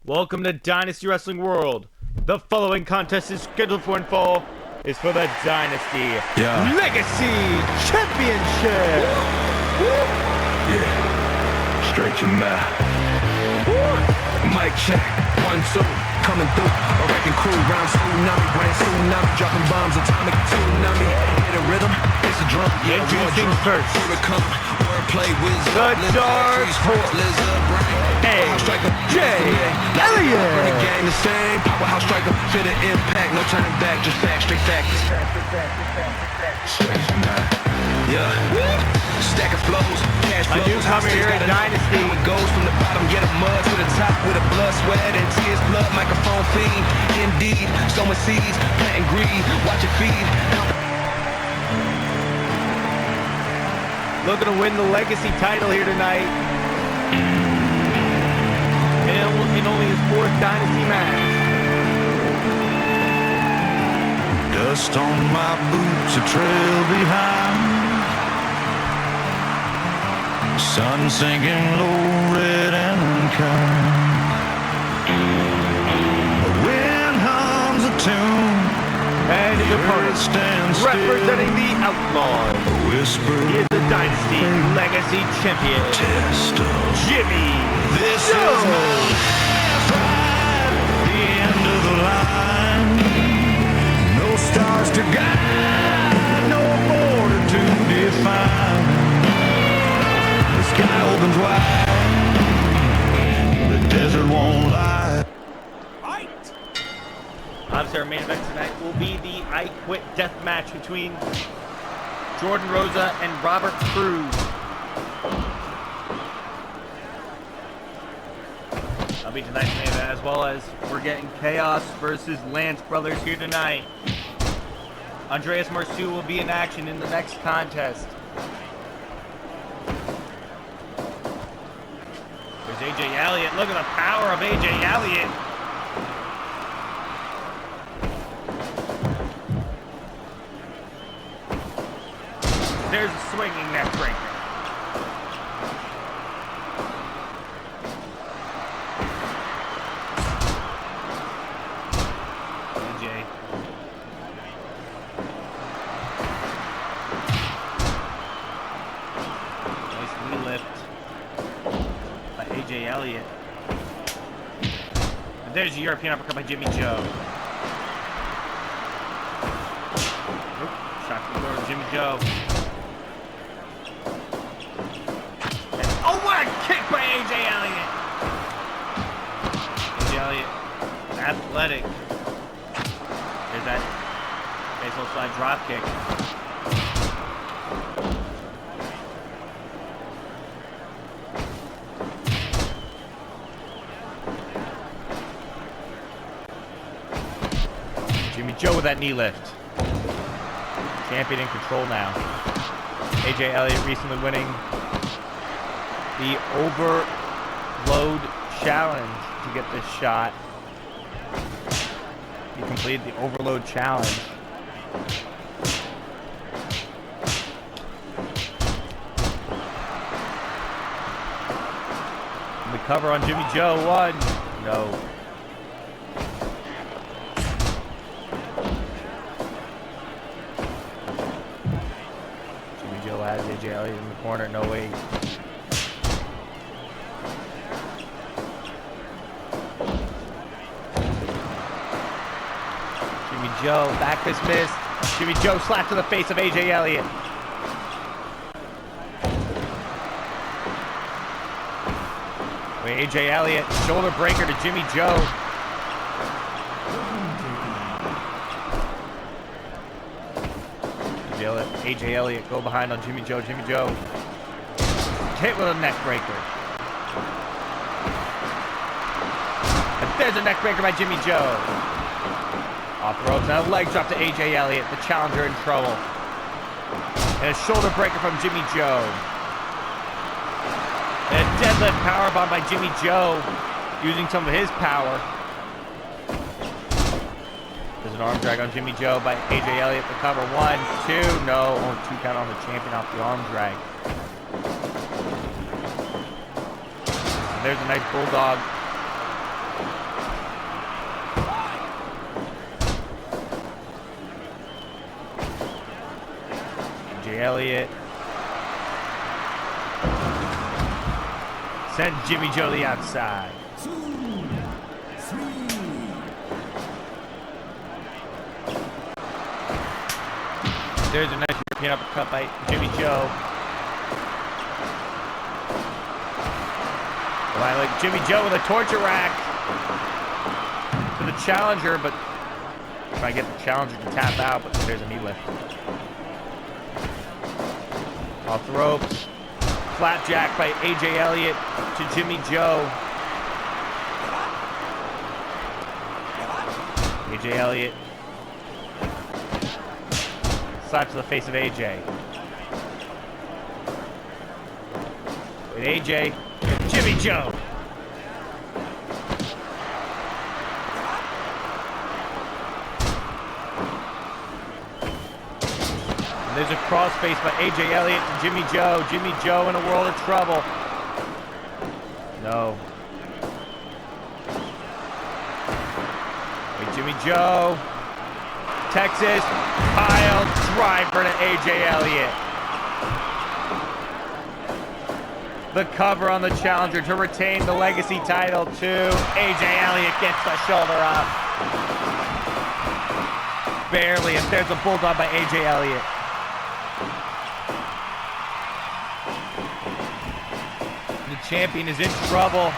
Welcome to Dynasty Wrestling World. The following contest is scheduled for fall is for the Dynasty Legacy Championship. Yeah, straight your mouth. Mic check, 1, 2, coming through. A wrecking crew, round tsunami, brain tsunami, dropping bombs, atomic tsunami. Hit a rhythm, it's a drum. Yeah, introducing first, here it come. Wordplay wizard, the Dark Horse, lizard brain. AJ Elliott. Run the game the same. Powerhouse striker, fit an impact, no turning back, just back, straight facts. Straight tonight. Yeah. Stack of flows, cash flows. A newcomer here at Dynasty. It goes from the bottom, get a mud to the top with a blood, sweat, and tears, blood, microphone fiend. Indeed, sowing seeds, planting greed, watch it feed. Looking to win the Legacy title here tonight. In only his 4th Dynasty match. Dust on my boots, a trail behind. Sun sinking low, red and unkind. The wind hums a tune, And his opponent, stands representing the Outlaws, still. Whisper he is the Dynasty Legacy Champion, test of Jimmy this Joe. is my last ride, the end of the line. No stars to guide, no border to define. The sky opens wide, the desert won't lie. Obviously, our main event tonight will be the I Quit death match between Jordan Rosa and Robert Cruz. That'll be tonight's main event, as well as we're getting Chaos versus Lance Brothers here tonight. Andreas Marceau will be in action in the next contest. There's AJ Elliott. Look at the power of AJ Elliott. There's a swinging neck breaker. AJ. Nice knee lift by AJ Elliott. And there's a European uppercut by Jimmy Joe. Oop, shot to the door to Jimmy Joe. Kick by AJ Elliott. AJ Elliott, athletic. There's that baseball slide drop kick. Jimmy Joe with that knee lift. Champion in control now. AJ Elliott recently winning the overload challenge to get this shot. He completed the overload challenge. And the cover on Jimmy Joe, 1. No. Jimmy Joe has AJ Elliott in the corner, no way. Jimmy Joe, back fist missed. Jimmy Joe slap to the face of AJ Elliott. AJ Elliott, shoulder breaker to Jimmy Joe. AJ Elliott go behind on Jimmy Joe. Jimmy Joe hit with a neck breaker. And there's a neck breaker by Jimmy Joe. Off the ropes, now a leg drop to AJ Elliott, the challenger in trouble. And a shoulder breaker from Jimmy Joe. And a deadlift powerbomb by Jimmy Joe, using some of his power. There's an arm drag on Jimmy Joe by AJ Elliott to cover. 1, 2, no, only 2 count on the champion off the arm drag. And there's a nice bulldog AJ Elliott. Send Jimmy Joe to the outside. 2, 3. There's a nice European uppercut by Jimmy Joe. Like Jimmy Joe with a torture rack to the challenger, but try to get the challenger to tap out, but there's a knee lift. Off the ropes. Flapjack by AJ Elliott to Jimmy Joe. AJ Elliott. Slap to the face of AJ. With AJ, Jimmy Joe. And there's a crossface by AJ Elliott to Jimmy Joe. Jimmy Joe in a world of trouble. No. Wait, Jimmy Joe. Texas pile driver to AJ Elliott. The cover on the challenger to retain the legacy title to AJ Elliott gets the shoulder up. Barely, and there's a bulldog by AJ Elliott. The champion is in trouble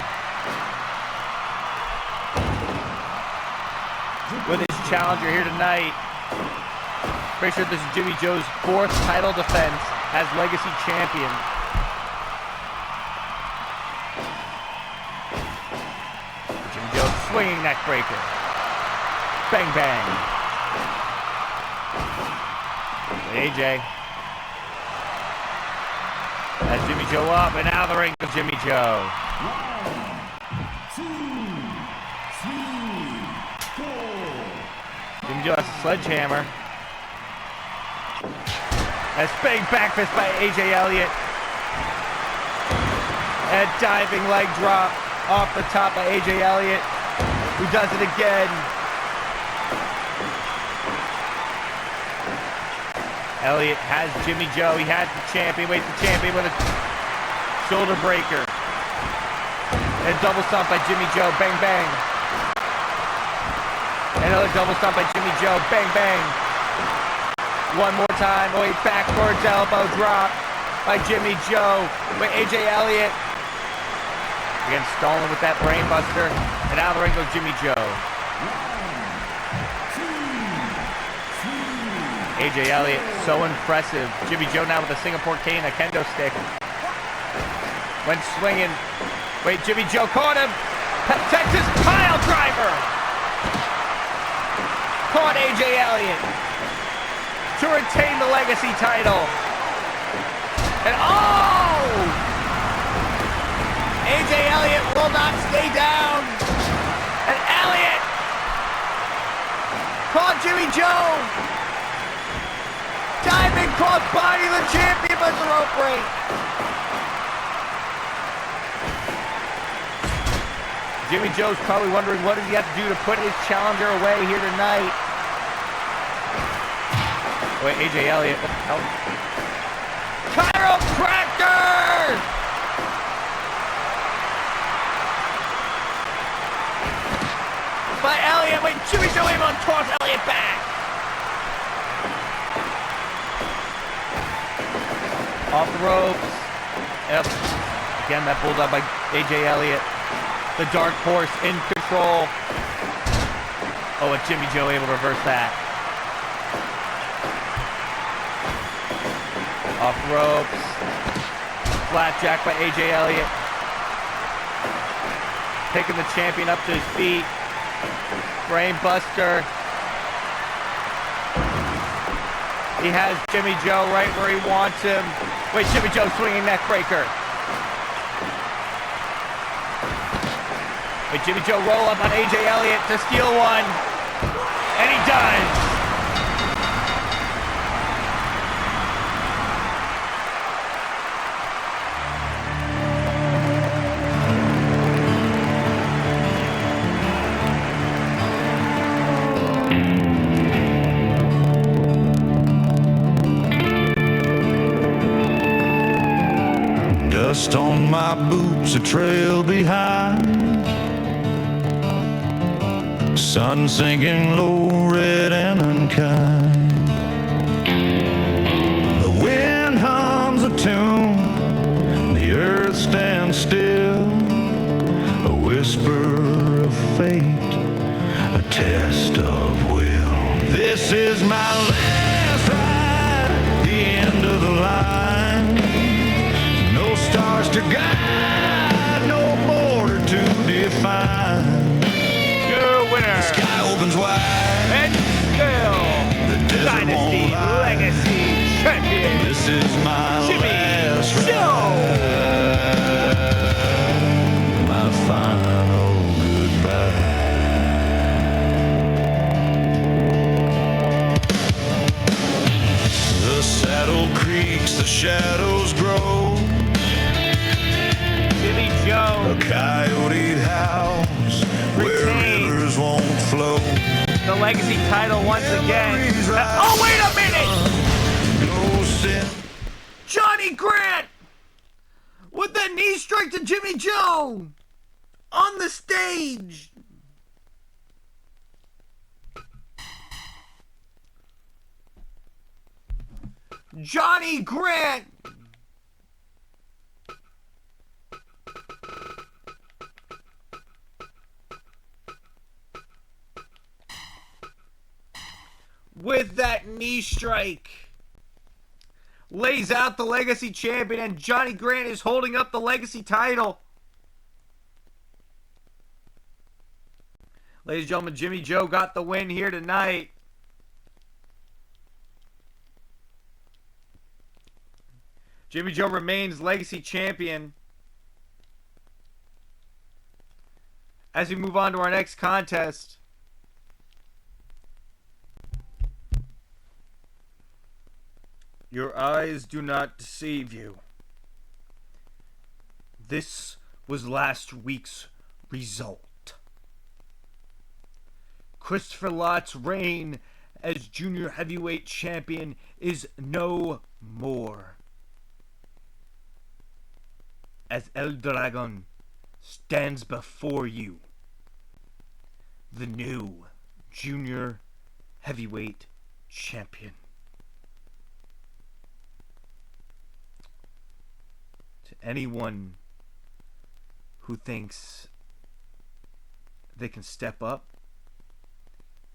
with his challenger here tonight. Pretty sure this is Jimmy Joe's 4th title defense as legacy champion. Jimmy Joe swinging neck breaker. Bang bang. AJ has Jimmy Joe up, and out of the ring goes Jimmy Joe. 1, 2, 3, 4. Jimmy Joe has a sledgehammer. A spinning back fist by AJ Elliott. A diving leg drop off the top by AJ Elliott, who does it again. Elliott has Jimmy Joe. He has the champion. Waits the champion with a shoulder breaker. And a double stomp by Jimmy Joe. Bang, bang. Another double stomp by Jimmy Joe. Bang, bang. One more time. Oh, backwards elbow drop by Jimmy Joe with AJ Elliott. Again, stalling with that brain buster. And out of the ring goes Jimmy Joe. AJ Elliott, so impressive. Jimmy Joe now with a Singapore cane, a kendo stick. Went swinging. Wait, Jimmy Joe caught him. Texas pile driver. Caught AJ Elliott to retain the legacy title. And oh! AJ Elliott will not stay down. And Elliott caught Jimmy Joe. Diving cross body, the champion with the rope break. Jimmy Joe's probably wondering what does he have to do to put his challenger away here tonight. Wait, AJ Elliott, what the hell? Chiropractor! By Elliott, wait, Jimmy Joe able to toss Elliott back. Off the ropes. Yep. Again, that bulldog by AJ Elliott. The dark horse in control. Oh, and Jimmy Joe able to reverse that. Off the ropes. Flapjack by AJ Elliott. Taking the champion up to his feet. Brain buster. He has Jimmy Joe right where he wants him. Wait, Jimmy Joe swinging neck breaker. Wait, Jimmy Joe roll up on AJ Elliott to steal one. And he does. my boots a trail behind. Sun sinking low, red and unkind. The wind hums a tune, the earth stands still. A whisper of fate, a test of will. This is my last ride, the end of the line. No stars to guide, no border to define. Your winner, Sky opens wide, and still Dynasty Legacy Champion, this is my Jimmy last Joe. ride, my final goodbye. The saddle creaks, the shadows grow. Jimmy Joe, A coyote howls where Retains rivers won't flow. the Legacy title once again. Oh, wait a minute! No sin. Johnny Grant with that knee strike to Jimmy Joe on the stage. Johnny Grant. With that knee strike, lays out the Legacy champion, and Johnny Grant is holding up the Legacy title. Ladies and gentlemen, Jimmy Joe got the win here tonight. Jimmy Joe remains Legacy champion. As we move on to our next contest, your eyes do not deceive you. This was last week's result. Christopher Lott's reign as junior heavyweight champion is no more, as El Dragon stands before you, the new junior heavyweight champion. To anyone who thinks they can step up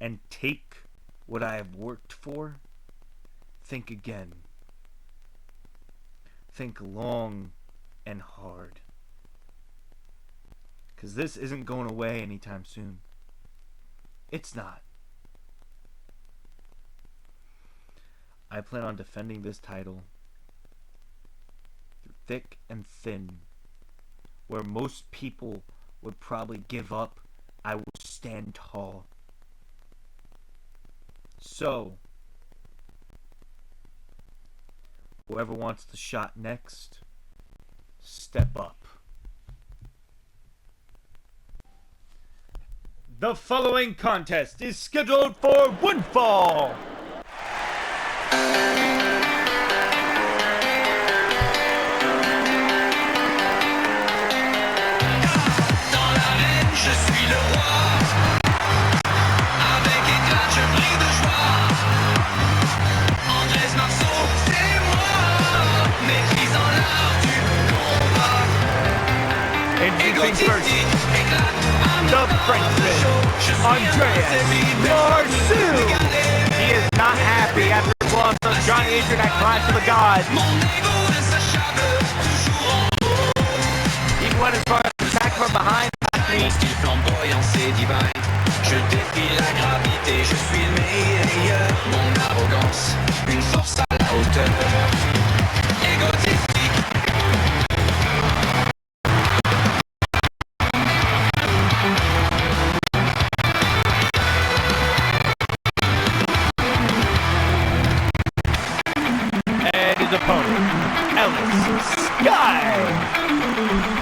and take what I have worked for, think again. Think long and hard. Because this isn't going away anytime soon. It's not. I plan on defending this title through thick and thin. Where most people would probably give up, I will stand tall. So, whoever wants the shot next, step up. The following contest is scheduled for one fall. Introducing first, the Frenchman, Andreas Marceau. He is not happy after his loss of Johnny Adrian at Clash of the Gods. He went as far as to attack from behind last week. Je défie la gravité, je suis le meilleur. Mon arrogance, une force à la hauteur. Égotistique. And his opponent, Ellis Sky.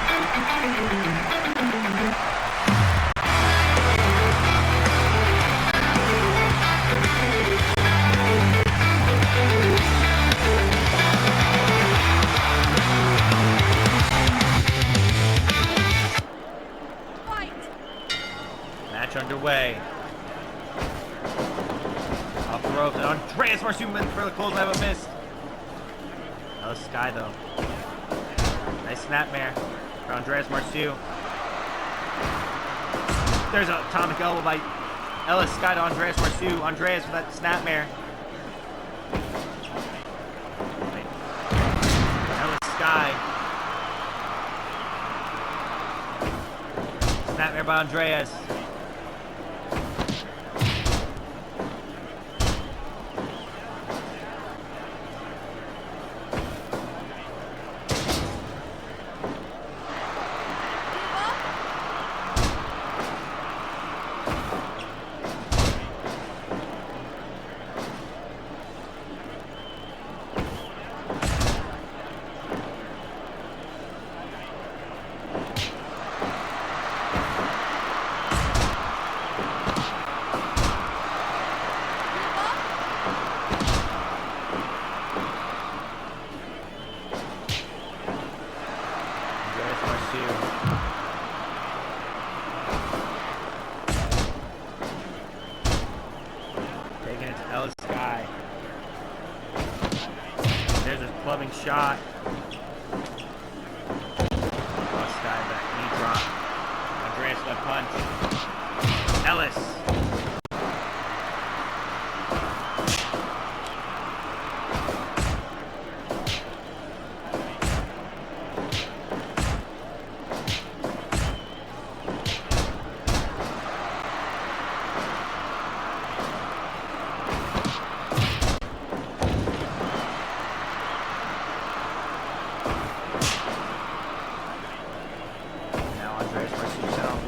Match underway. Off the ropes, and Andreas Marciu for the close, but missed. Ellis Sky though. Nice snapmare for Andreas Marciu. There's a atomic elbow by Ellis Sky to Andreas Marciu. Andreas with that snapmare. Ellis Sky. Snapmare by Andreas. Taking it to Ellis Sky. There's a clubbing shot. Ellis Sky that knee drop. Andreas with a punch. Ellis.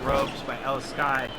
Ropes by Ellis Sky.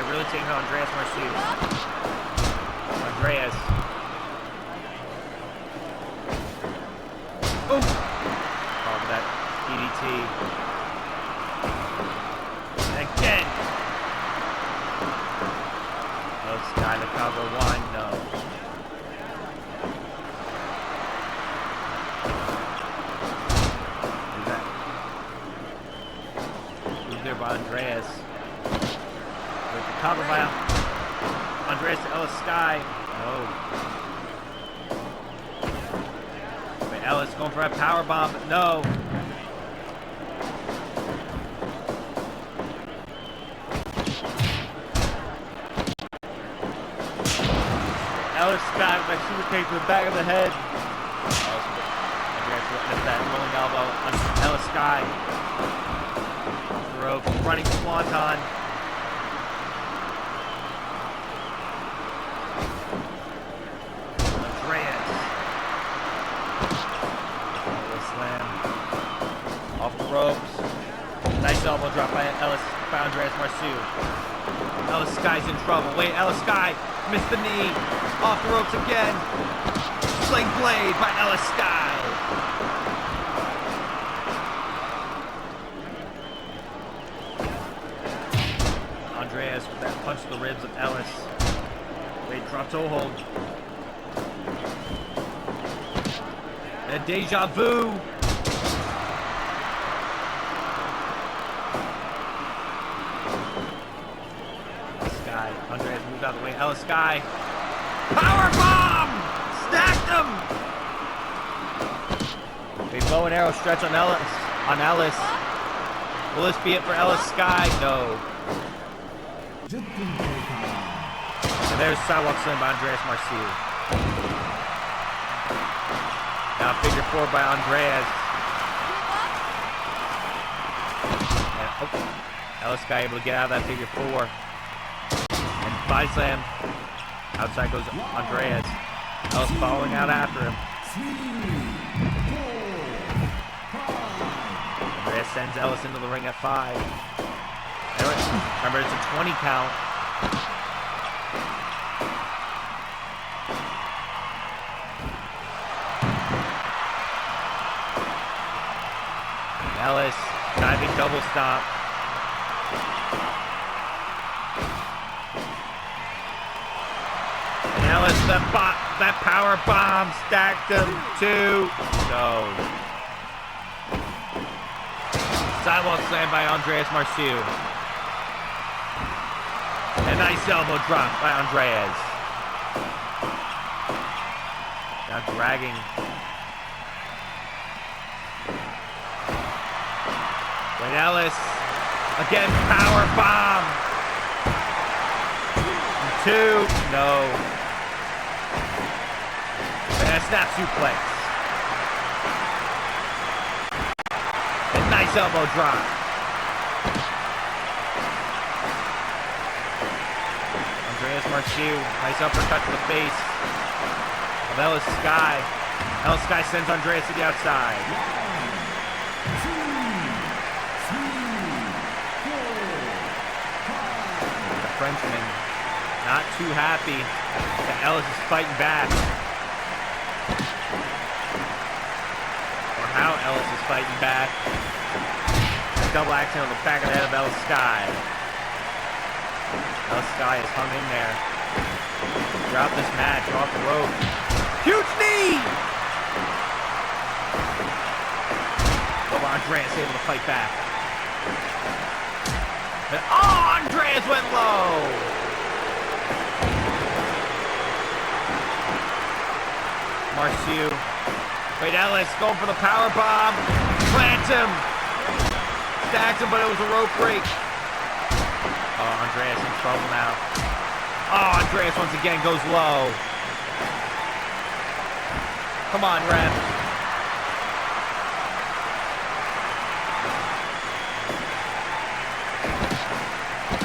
Really taking on Andreas Marciu. Andreas. Oh! Oh, that DDT. And again! Oh, Sky, the cover one. No. Do that. Move there by Andreas. With the cover by Andreas to Ellis Sky. No. But Ellis going for a power bomb. No. Ellis Sky with a super kick to the back of the head. Andreas with that rolling elbow on Ellis Sky. Off the rope, running swanton. Off the ropes. Nice elbow drop by Andreas Marciu. Ellis Sky's in trouble. Wait, Ellis Sky missed the knee. Off the ropes again. Sling blade by Ellis Sky. Andreas with that punch to the ribs of Ellis. Wait, drop toe hold. And a deja vu. Andreas moved out of the way. Ellis Sky. Power bomb! Stacked him! A bow and arrow stretch on Ellis. Will this be it for Ellis Sky? No. And there's sidewalk slam by Andreas Marciu. Now figure 4 by Andreas. And, Ellis guy able to get out of that figure 4. And body slam. Outside goes Andreas. Ellis following out after him. Andreas sends Ellis into the ring at 5. Remember, it's a 20 count. Ellis, diving double stop. And Ellis, that power bomb stacked him 2. No. Sidewalk slam by Andreas Marciu. A nice elbow drop by Andreas. Now dragging. Wayne Ellis. Again, power bomb. 2. No. And a snap suplex. A nice elbow drop. Andreas Marciu, nice uppercut to the face of Ellis Sky. Ellis Sky sends Andreas to the outside. The Frenchman not too happy that Ellis is fighting back. Or how Ellis is fighting back. A double action on the back of the head of Ellis Sky. Ellis Sky has hung in there throughout this match, off the rope. Huge knee! But Andreas able to fight back. And, Andreas went low! Marciu. Wait, Ellis going for the power bomb. Plants him. Stacks him, but it was a rope break. Oh, Andreas in trouble now. Oh, Andreas once again goes low. Come on, ref.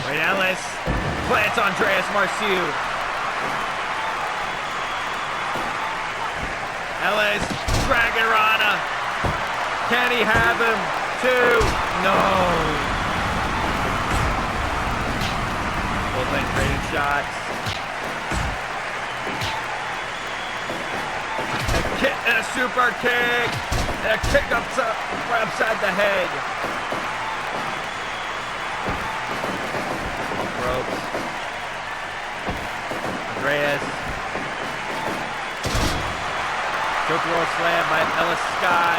Wait, Ellis plants Andreas Marciu. Ellis, Dragon Rana. Can he have him? 2. No. Both men trading shots. And a super kick. And a kick right upside the head. Ropes. Andreas. Choke roll slam by Ellis Sky.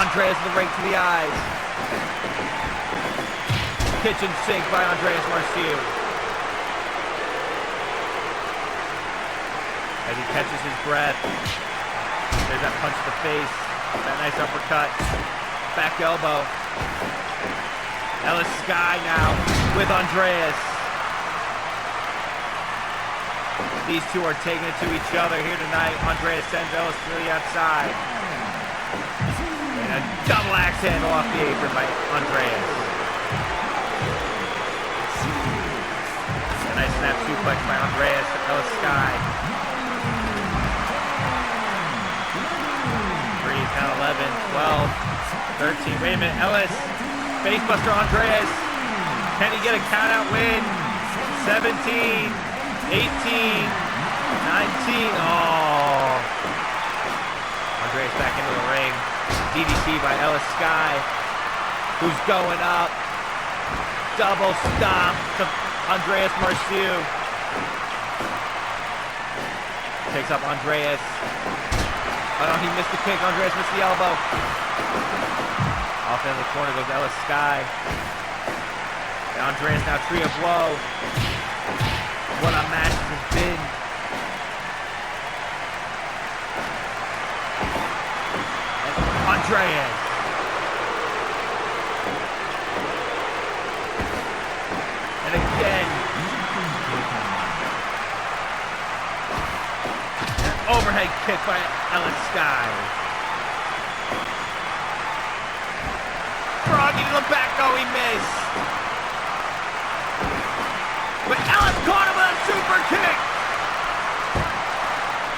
Andreas in the ring to the eyes. Kitchen sink by Andreas Marciu. As he catches his breath. There's that punch to the face. That nice uppercut. Back elbow. Ellis Sky now with Andreas. These two are taking it to each other here tonight. Andreas sends Ellis to the outside. And a double axe handle off the apron by Andreas. A nice snap suplex by Andreas to Ellis Sky. 3, 10, 11, 12, 13. Wait a minute, Ellis. Facebuster Andreas. Can he get a count out win? 17, 18, 19. Oh. Andreas back into the ring. DDT by Ellis Sky, who's going up. Double stomp to Andreas Marciu. Takes up Andreas. Oh no, he missed the kick. Andreas missed the elbow. Off in the corner goes Ellis Sky. And Andreas now trio blow. What a match this has been. Andreas. And again, again. An overhead kick by Ellis Sky. Froggy to the back, oh, he missed. But Ellis caught him with a super kick.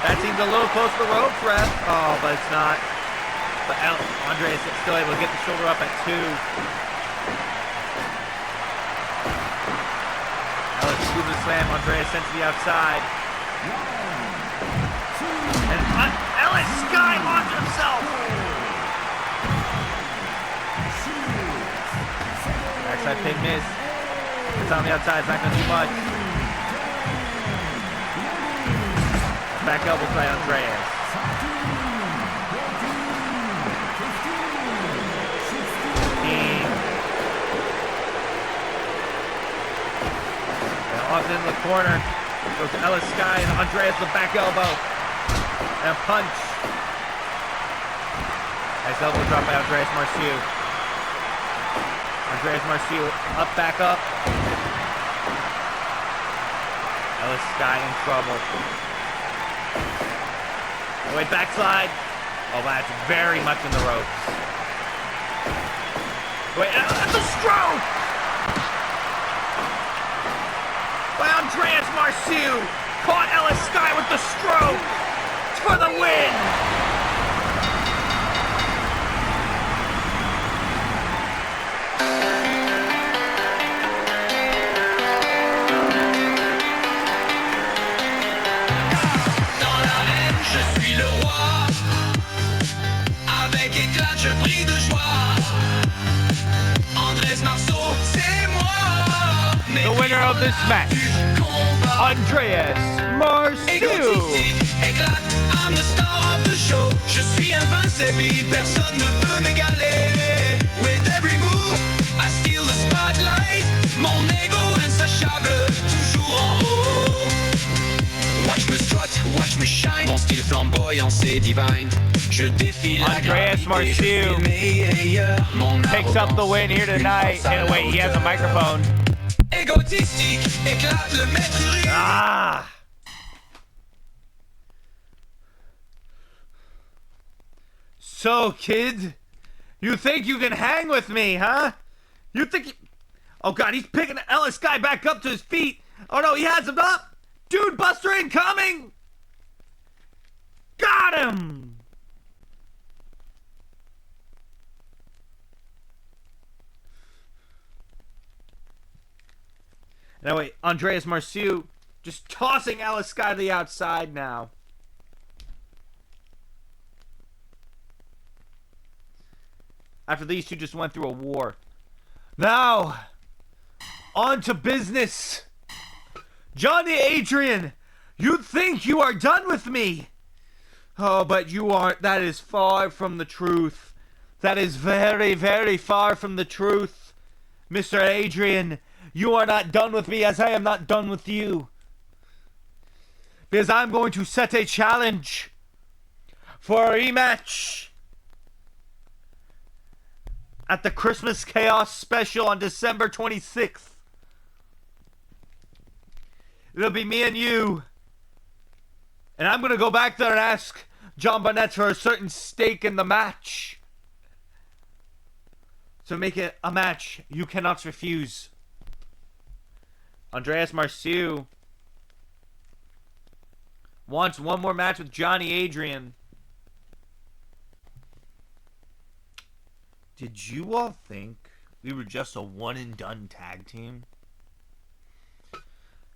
That seems a little close to the ropes, ref. Oh, but it's not. But Andreas is still able to get the shoulder up at 2. Ellis scoops the slam. Andreas sent to the outside. And Ellis Sky launched himself. Backside pin miss. It's on the outside. It's not going to do much. Back elbow by Andreas. Off in the corner. Goes to Ellis Sky and Andreas the back elbow. And a punch. Nice elbow drop by Andreas Marciu. Andreas Marciu up, back up. Ellis Sky in trouble. Oh, wait, backslide. Oh, that's very much in the ropes. Wait, that's a stroke! By Andreas Marciu, caught Ellis Sky with the stroke for the win. Dans l'arène, je suis le roi. Avec éclat, je brille de joie. Andrés Marceau, c'est moi. The winner of this match, Andreas Marciu. I'm the star of the show. Je suis invincible, personne ne peut m'égaler. With every move, I steal the spotlight. Mon ego insatiable, toujours en haut. Watch me strut, watch me shine. Mon style flamboyant, c'est divine. Je défie la Andreas Marciu picks up the win here tonight. And wait, he has a microphone. Égotistique, éclate le maître. Ah! So, kid, you think you can hang with me, huh? You think Oh, God, he's picking Ellis Sky back up to his feet. Oh, no, he has him up. Dude, Buster incoming. Got him. Now, wait, Andreas Marciu just tossing Ellis Sky to the outside now. After these two just went through a war. Now, on to business. Johnny Adrian, you think you are done with me. Oh, but you aren't. That is far from the truth. That is very, very far from the truth. Mr. Adrian, you are not done with me as I am not done with you. Because I'm going to set a challenge for a rematch at the Christmas Chaos special on December 26th. It'll be me and you. And I'm going to go back there and ask John Barnett for a certain stake in the match. So make it a match you cannot refuse. Andreas Marciu wants one more match with Johnny Adrian. Did you all think we were just a one-and-done tag team?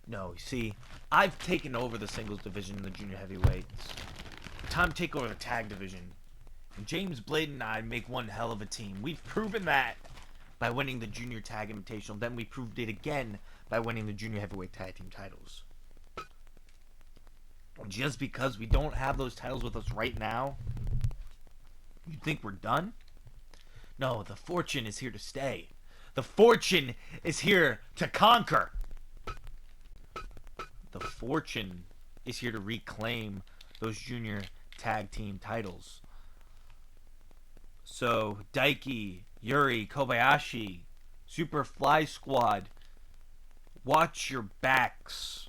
No, see, I've taken over the singles division in the junior heavyweights. Time to take over the tag division. And James Blade and I make one hell of a team. We've proven that by winning the Junior Tag Invitational. Then we proved it again by winning the Junior Heavyweight Tag Team titles. And just because we don't have those titles with us right now, you think we're done? No, the fortune is here to stay. The fortune is here to conquer. The fortune is here to reclaim those junior tag team titles. So, Daiki, Yuri, Kobayashi, Super Fly Squad, Watch your backs.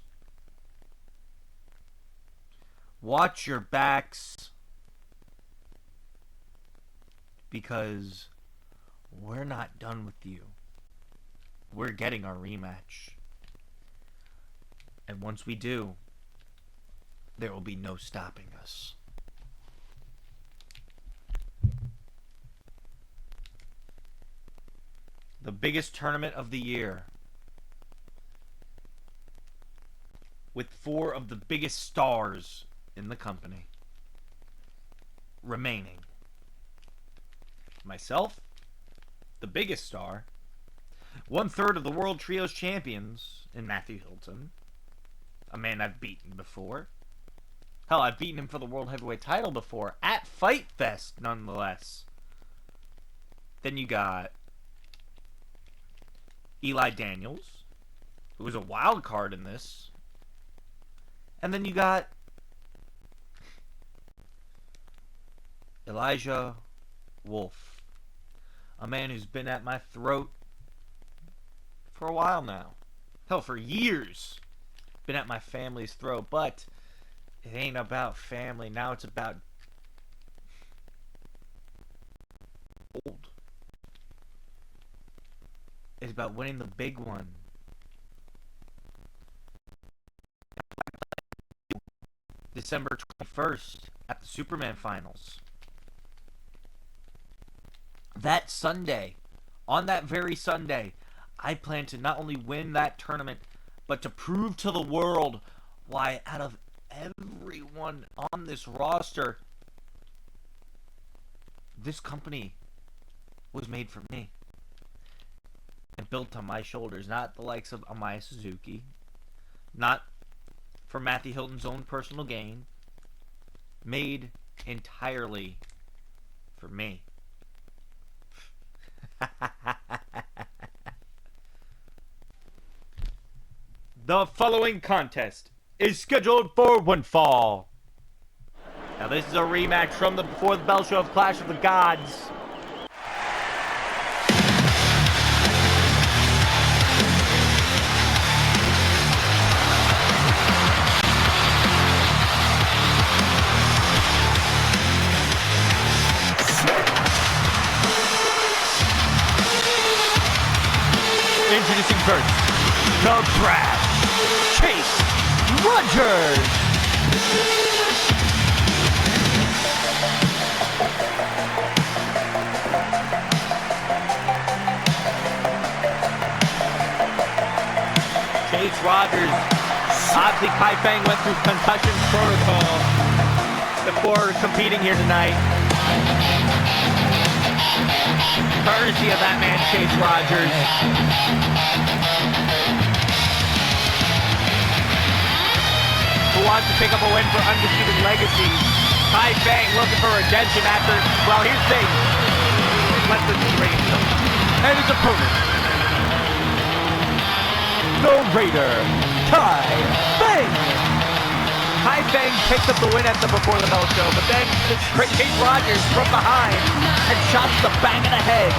Watch your backs. Because we're not done with you. We're getting our rematch. And once we do, there will be no stopping us. The biggest tournament of the year, with 4 of the biggest stars in the company remaining. Myself, the biggest star, 1/3 of the World Trios champions in Matthew Hilton, a man I've beaten before. Hell, I've beaten him for the World Heavyweight title before, at Fight Fest, nonetheless. Then you got Eli Daniels, who was a wild card in this. And then you got Elijah Wolf, a man who's been at my throat for a while now. Hell, for years. Been at my family's throat, but it ain't about family. Now it's about gold. It's about winning the big one. December 21st at the Superman Finals. That Sunday, on that very Sunday, I plan to not only win that tournament, but to prove to the world why out of everyone on this roster, this company was made for me. And built on my shoulders, not the likes of Amaya Suzuki, not for Matthew Hilton's own personal gain, made entirely for me. The following contest is scheduled for one fall. Now this is a rematch from the Before the Bell show of Clash of the Gods. Introducing first, the Brash, Chase Rogers. Chase Rogers, obviously Kai Fang went through concussion protocol before competing here tonight. Courtesy of that man, Chase Rogers. Who wants to pick up a win for Undisputed Legacy? Kai Fang looking for redemption after, well, here's the thing. Let the ring go. And his opponent, the Raider, Kai Fang. Kai Fang picked up the win at the Before the Bell show, but then Chase Rogers from behind and shots the back of the head.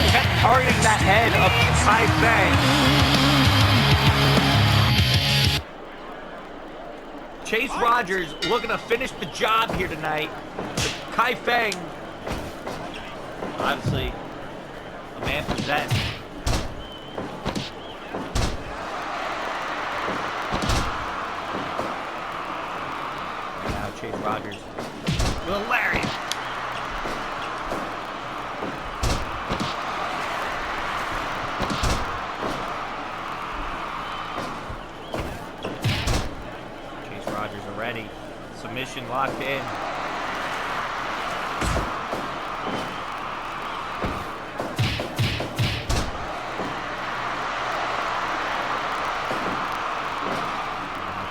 He kept targeting that head of Kai Fang. Chase Rogers looking to finish the job here tonight. But Kai Fang, obviously, a man possessed. Chase Rogers with a lariat. Chase Rogers already. Submission locked in.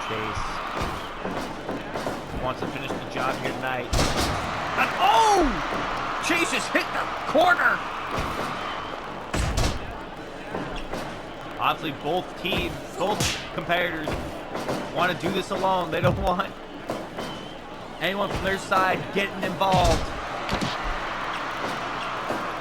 Chase wants to finish the job here tonight. And oh! Chase just hit the corner! Obviously, both teams, both competitors want to do this alone. They don't want anyone from their side getting involved.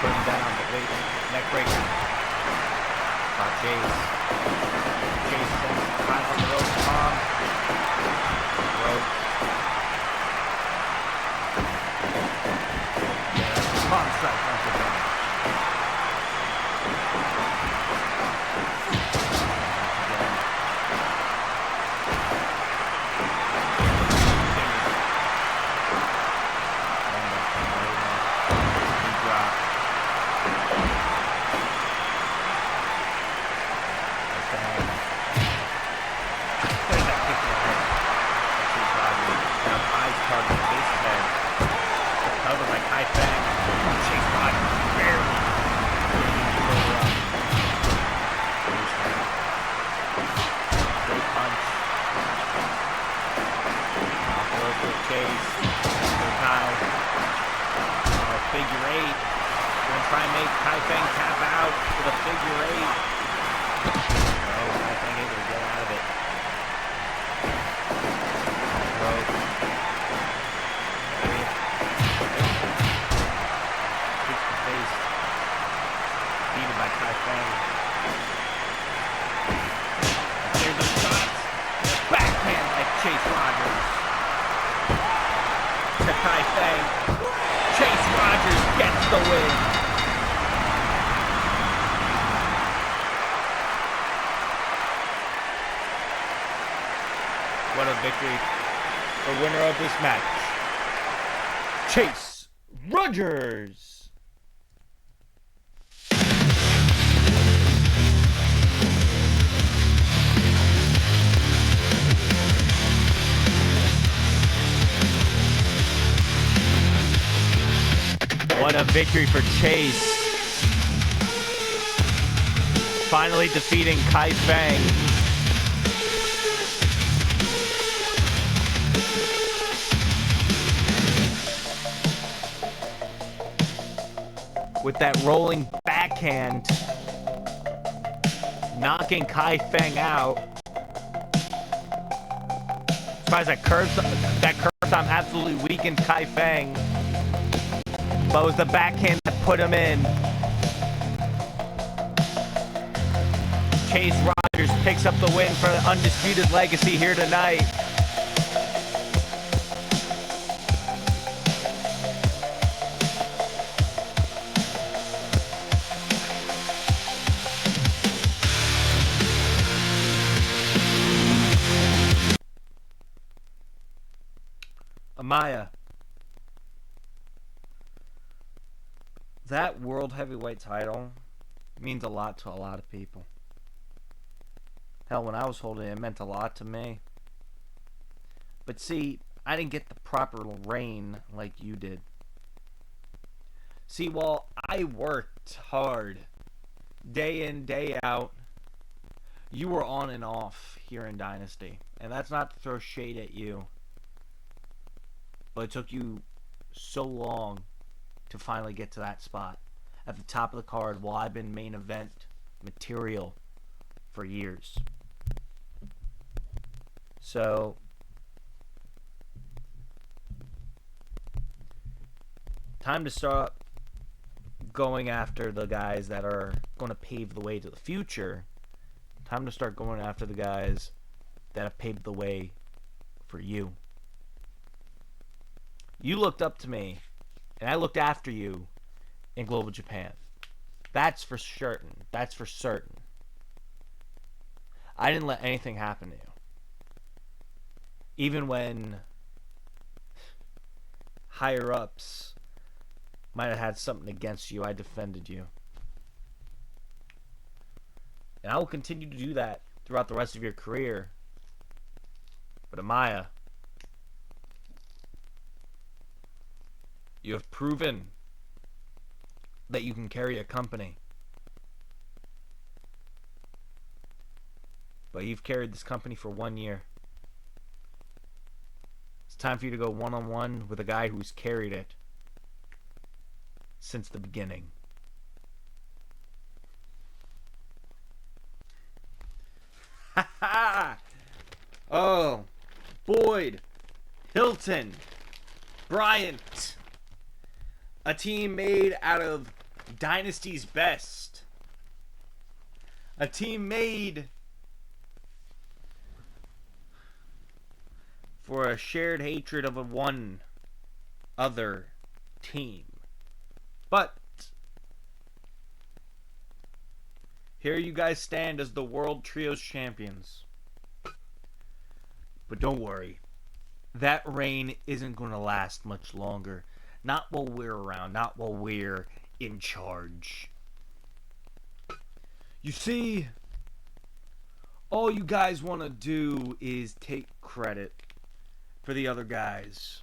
Put him down, but wait. Neck breaker. Chase. Chase sends Kyle on the rope. Tom. Rope. Yeah, Tom strike once again. What a victory. The winner of this match, Chase Rogers. What a victory for Chase. Finally defeating Kai Feng. With that rolling backhand, knocking Kai Feng out. Surprised that curve time absolutely weakened Kai Feng. But it was the backhand that put him in. Chase Rogers picks up the win for the undisputed legacy here tonight. Amaya, that world heavyweight title means a lot to a lot of people. Hell, when I was holding it, it meant a lot to me. But see, I didn't get the proper reign like you did. See, while I worked hard, day in, day out, you were on and off here in Dynasty. And that's not to throw shade at you. But it took you so long to finally get to that spot at the top of the card while I've been main event material for years. So, time to start going after the guys that are going to pave the way to the future. Time to start going after the guys that have paved the way for you. You looked up to me, and I looked after you in Global Japan. That's for certain. That's for certain. I didn't let anything happen to you. Even when higher-ups might have had something against you, I defended you. And I will continue to do that throughout the rest of your career. But Amaya, you have proven that you can carry a company. But you've carried this company for 1 year. It's time for you to go one-on-one with a guy who's carried it since the beginning. Ha ha! Oh, Boyd, Hilton, Bryant. A team made out of Dynasty's best. A team made for a shared hatred of a one other team. But here you guys stand as the World Trios Champions. But don't worry, that reign isn't going to last much longer. Not while we're around, not while we're in charge. You see, all you guys want to do is take credit for the other guys.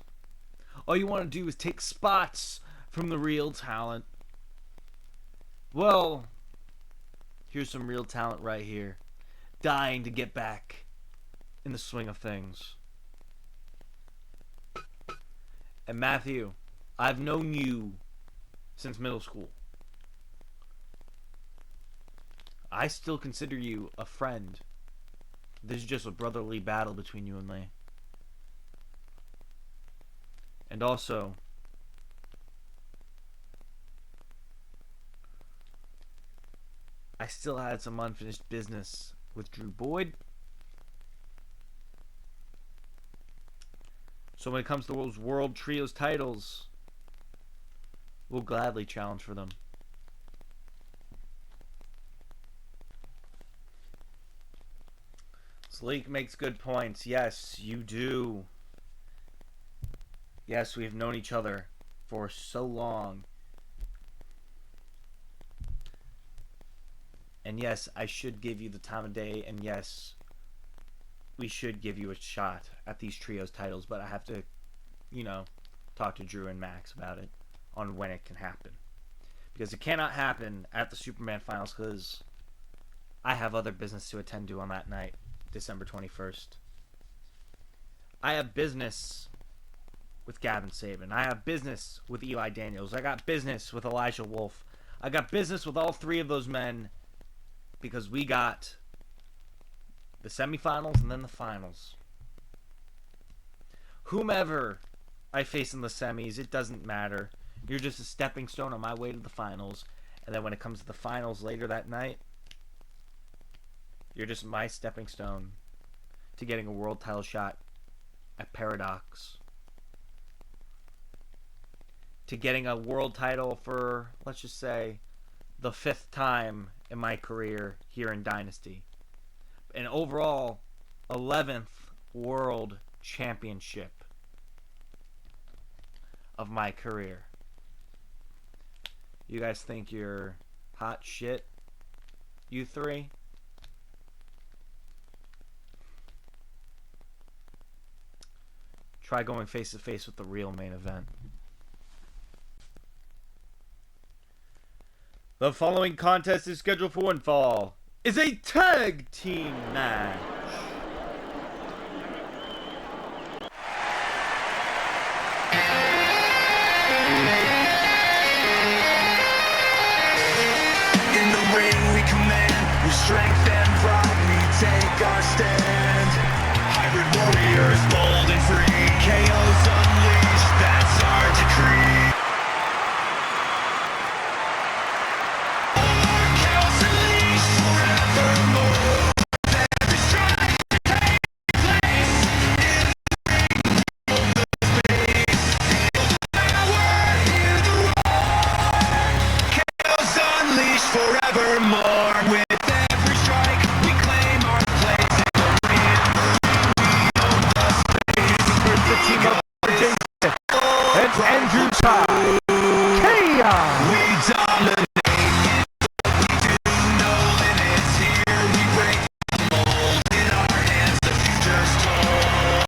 All you want to do is take spots from the real talent. Well, here's some real talent right here, dying to get back in the swing of things. And Matthew, I've known you since middle school. I still consider you a friend. This is just a brotherly battle between you and me. And also, I still had some unfinished business with Drew Boyd. So when it comes to those World Trios titles, we'll gladly challenge for them. Sleek makes good points. Yes, you do. Yes, we've known each other for so long. And yes, I should give you the time of day. And yes, we should give you a shot at these trios titles. But I have to, talk to Drew and Max about it on when it can happen. Because it cannot happen at the Superman Finals because I have other business to attend to on that night, December 21st. I have business with Gavin Saban. I have business with Eli Daniels. I got business with Elijah Wolf. I got business with all three of those men because we got the semifinals and then the finals. Whomever I face in the semis, it doesn't matter. You're just a stepping stone on my way to the finals. And then when it comes to the finals later that night, you're just my stepping stone to getting a world title shot at Paradox. To getting a world title for, let's just say, the 5th time in my career here in Dynasty. And overall, 11th world championship of my career. You guys think you're hot shit? You three? Try going face to face with the real main event. The following contest is scheduled for one fall. Is a tag team match. In the ring we command, with strength and pride we take our stand. Hybrid warriors, bold and free, KOs unleashed, that's our decree. Chaos unleashed forevermore. Every strike takes place in the space. Feel the power, hear the roar. Chaos unleashed forevermore. With every strike, we claim our place in the ring. We own the space. First the team up for Jason. It's Andrew Todd. Chaos. We dominate. We do no limits here. We break the mold. In our hands, the future's told.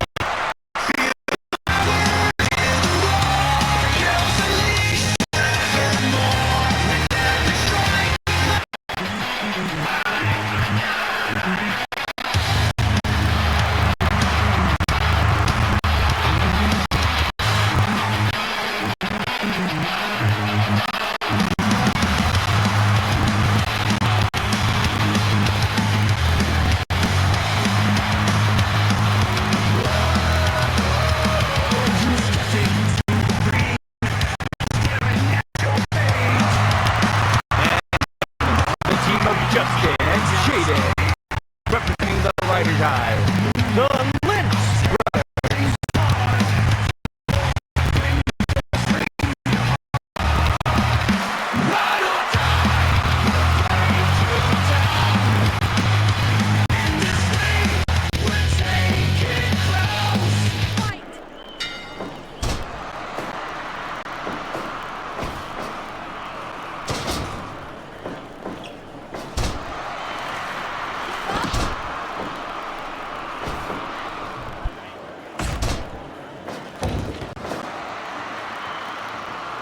Feel the power in the roar. Chaos unleashed forevermore. With every strike. Justin and Jaden. Representing the Riders Eye, the Lynch Brothers.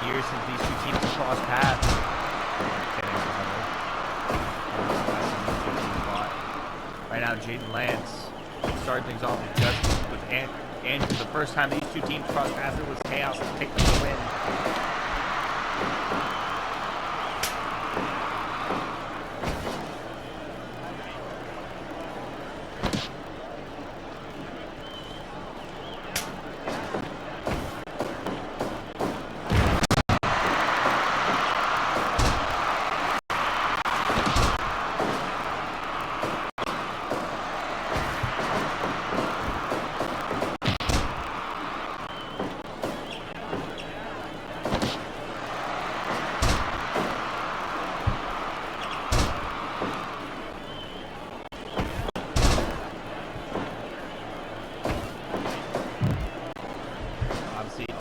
Years since these two teams have crossed paths. Right now, Jaden Lance started things off with Justin with Andrew. The first time these two teams crossed paths, it was chaos to take the win.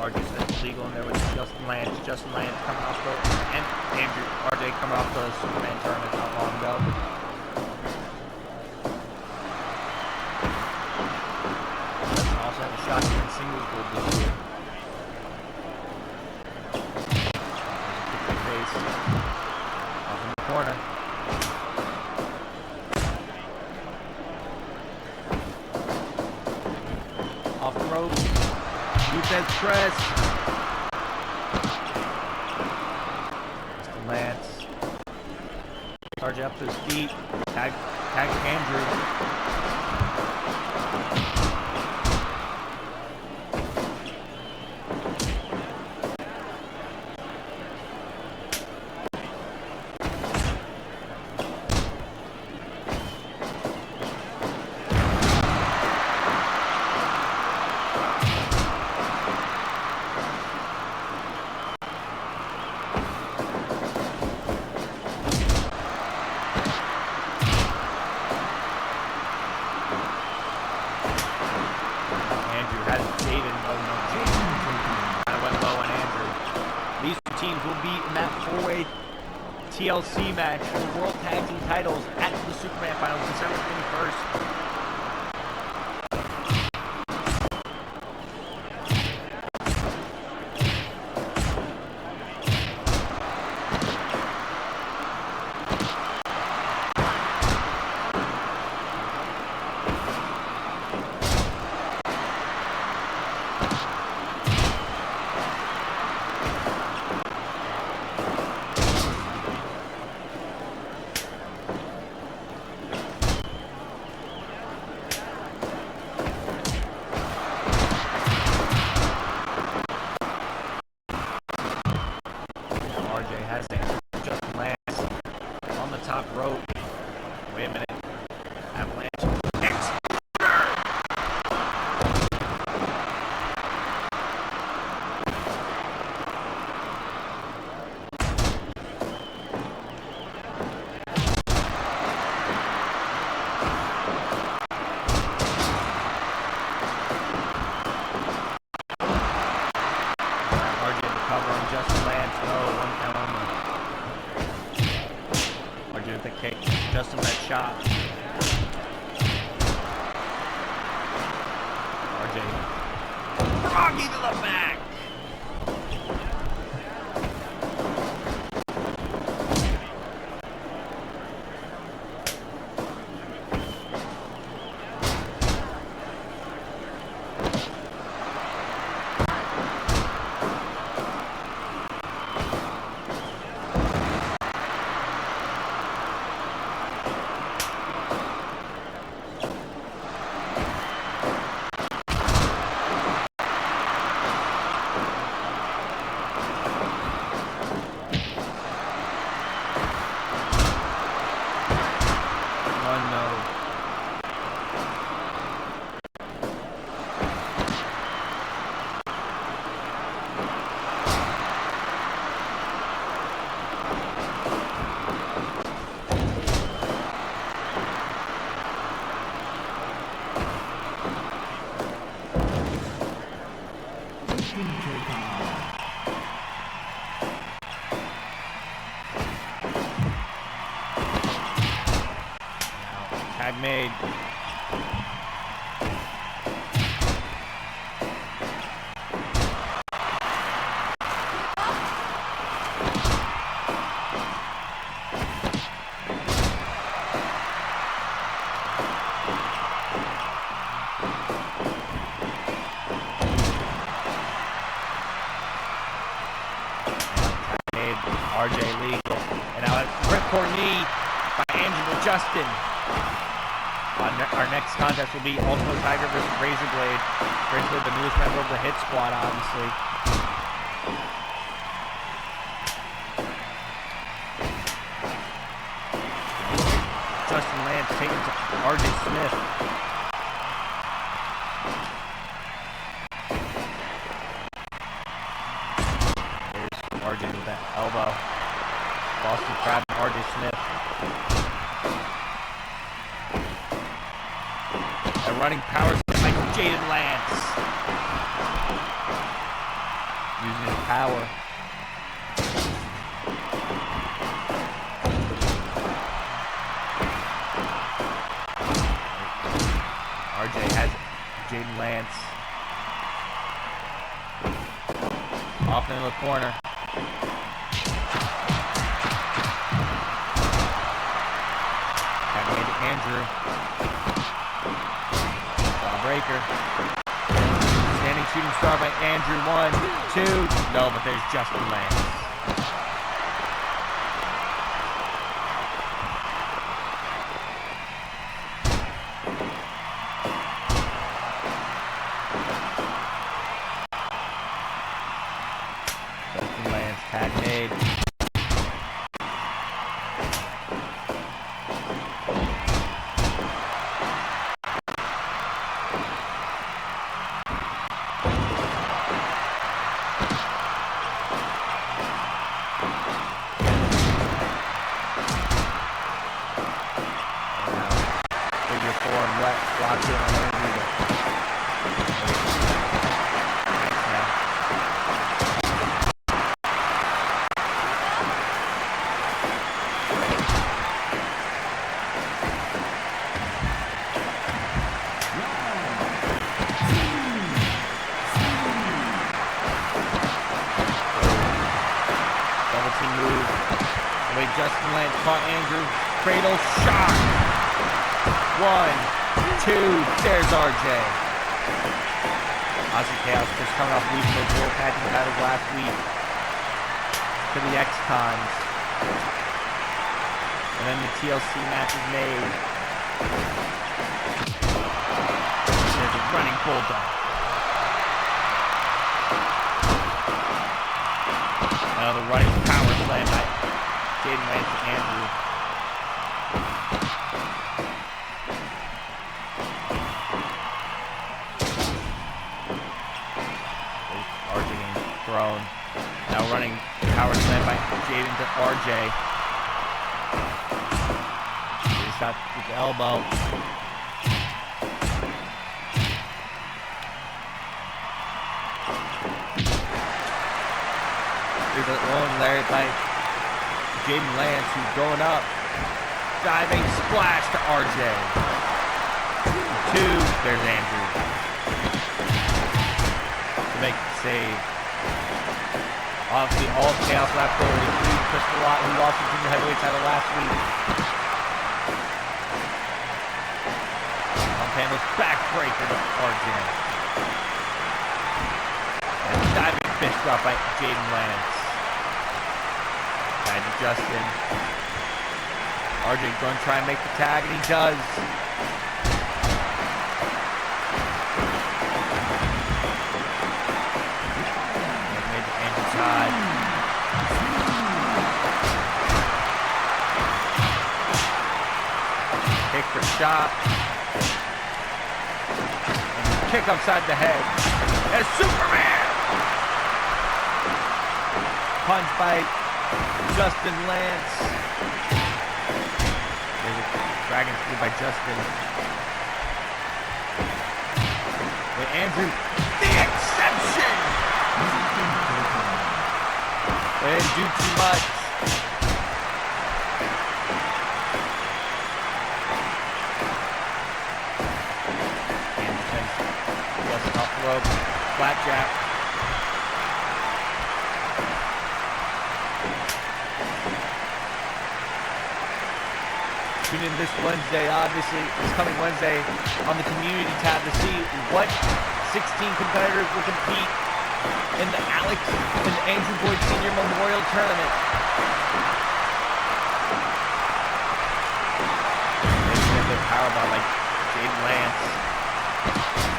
RJ's legal in there with Justin Lance. Justin Lance coming off the and Andrew RJ coming off the Superman tournament not long ago. Justin also had a shot in singles gold this year. There's a kick face off in the corner. Off the rope. Defense press. Mr. Lance. Charge up to his feet. Tag Andrew. TLC match for the World Tag Team titles at the Superman Finals December 21st. Justin that shot. RJ. Froggy to the back. made. RJ legal. And now it's ripcord knee by Andrew to Justin. Our next contest will be Ultimate Tiger versus Razor Blade. Razor Blade, the newest member of the Hit Squad, obviously. Justin Lance taking to RJ Smith. RJ with that elbow. Boston Crab, RJ Smith. A running power by Jaden Lance. Using his power. RJ has Jaden Lance. Off in the corner. Andrew. Breaker. Standing shooting star by Andrew. 1, 2. No, but there's Justin Lance. Justin Lance, tag made. Justin Lance caught Andrew. Cradle shot. 1, 2. There's RJ. Aussie Chaos just coming off losing those World Tag Team titles last week to the X-Cons. And then the TLC match is made. There's a running bulldog. Another running power slam by Jaden Lance and Andrew. RJ getting thrown. Now running power slam by Jaden to RJ. He's got the elbow. There's a long Larry by Jaden Lance, who's going up. Diving splash to RJ. 2. There's Andrew. To make the save. Obviously, all of Chaos left over, including Chris Lott, who lost the junior heavyweight title last week. Pamela's backbreaker to RJ. And diving fist drop by Jaden Lance. Back to Justin. RJ going to try and make the tag, and he does. Made the Andrew side. Kick for shot. And kick upside the head. And Superman! Punch by Justin Lance. There's a dragon screw by Justin. But Andrew, the exception! They didn't do too much. flapjack. Tune in this Wednesday, obviously, this coming Wednesday, on the community tab to see what 16 competitors will compete in the Alex and Andrew Boyd Senior Memorial Tournament. The powerbomb like Jaden Lance.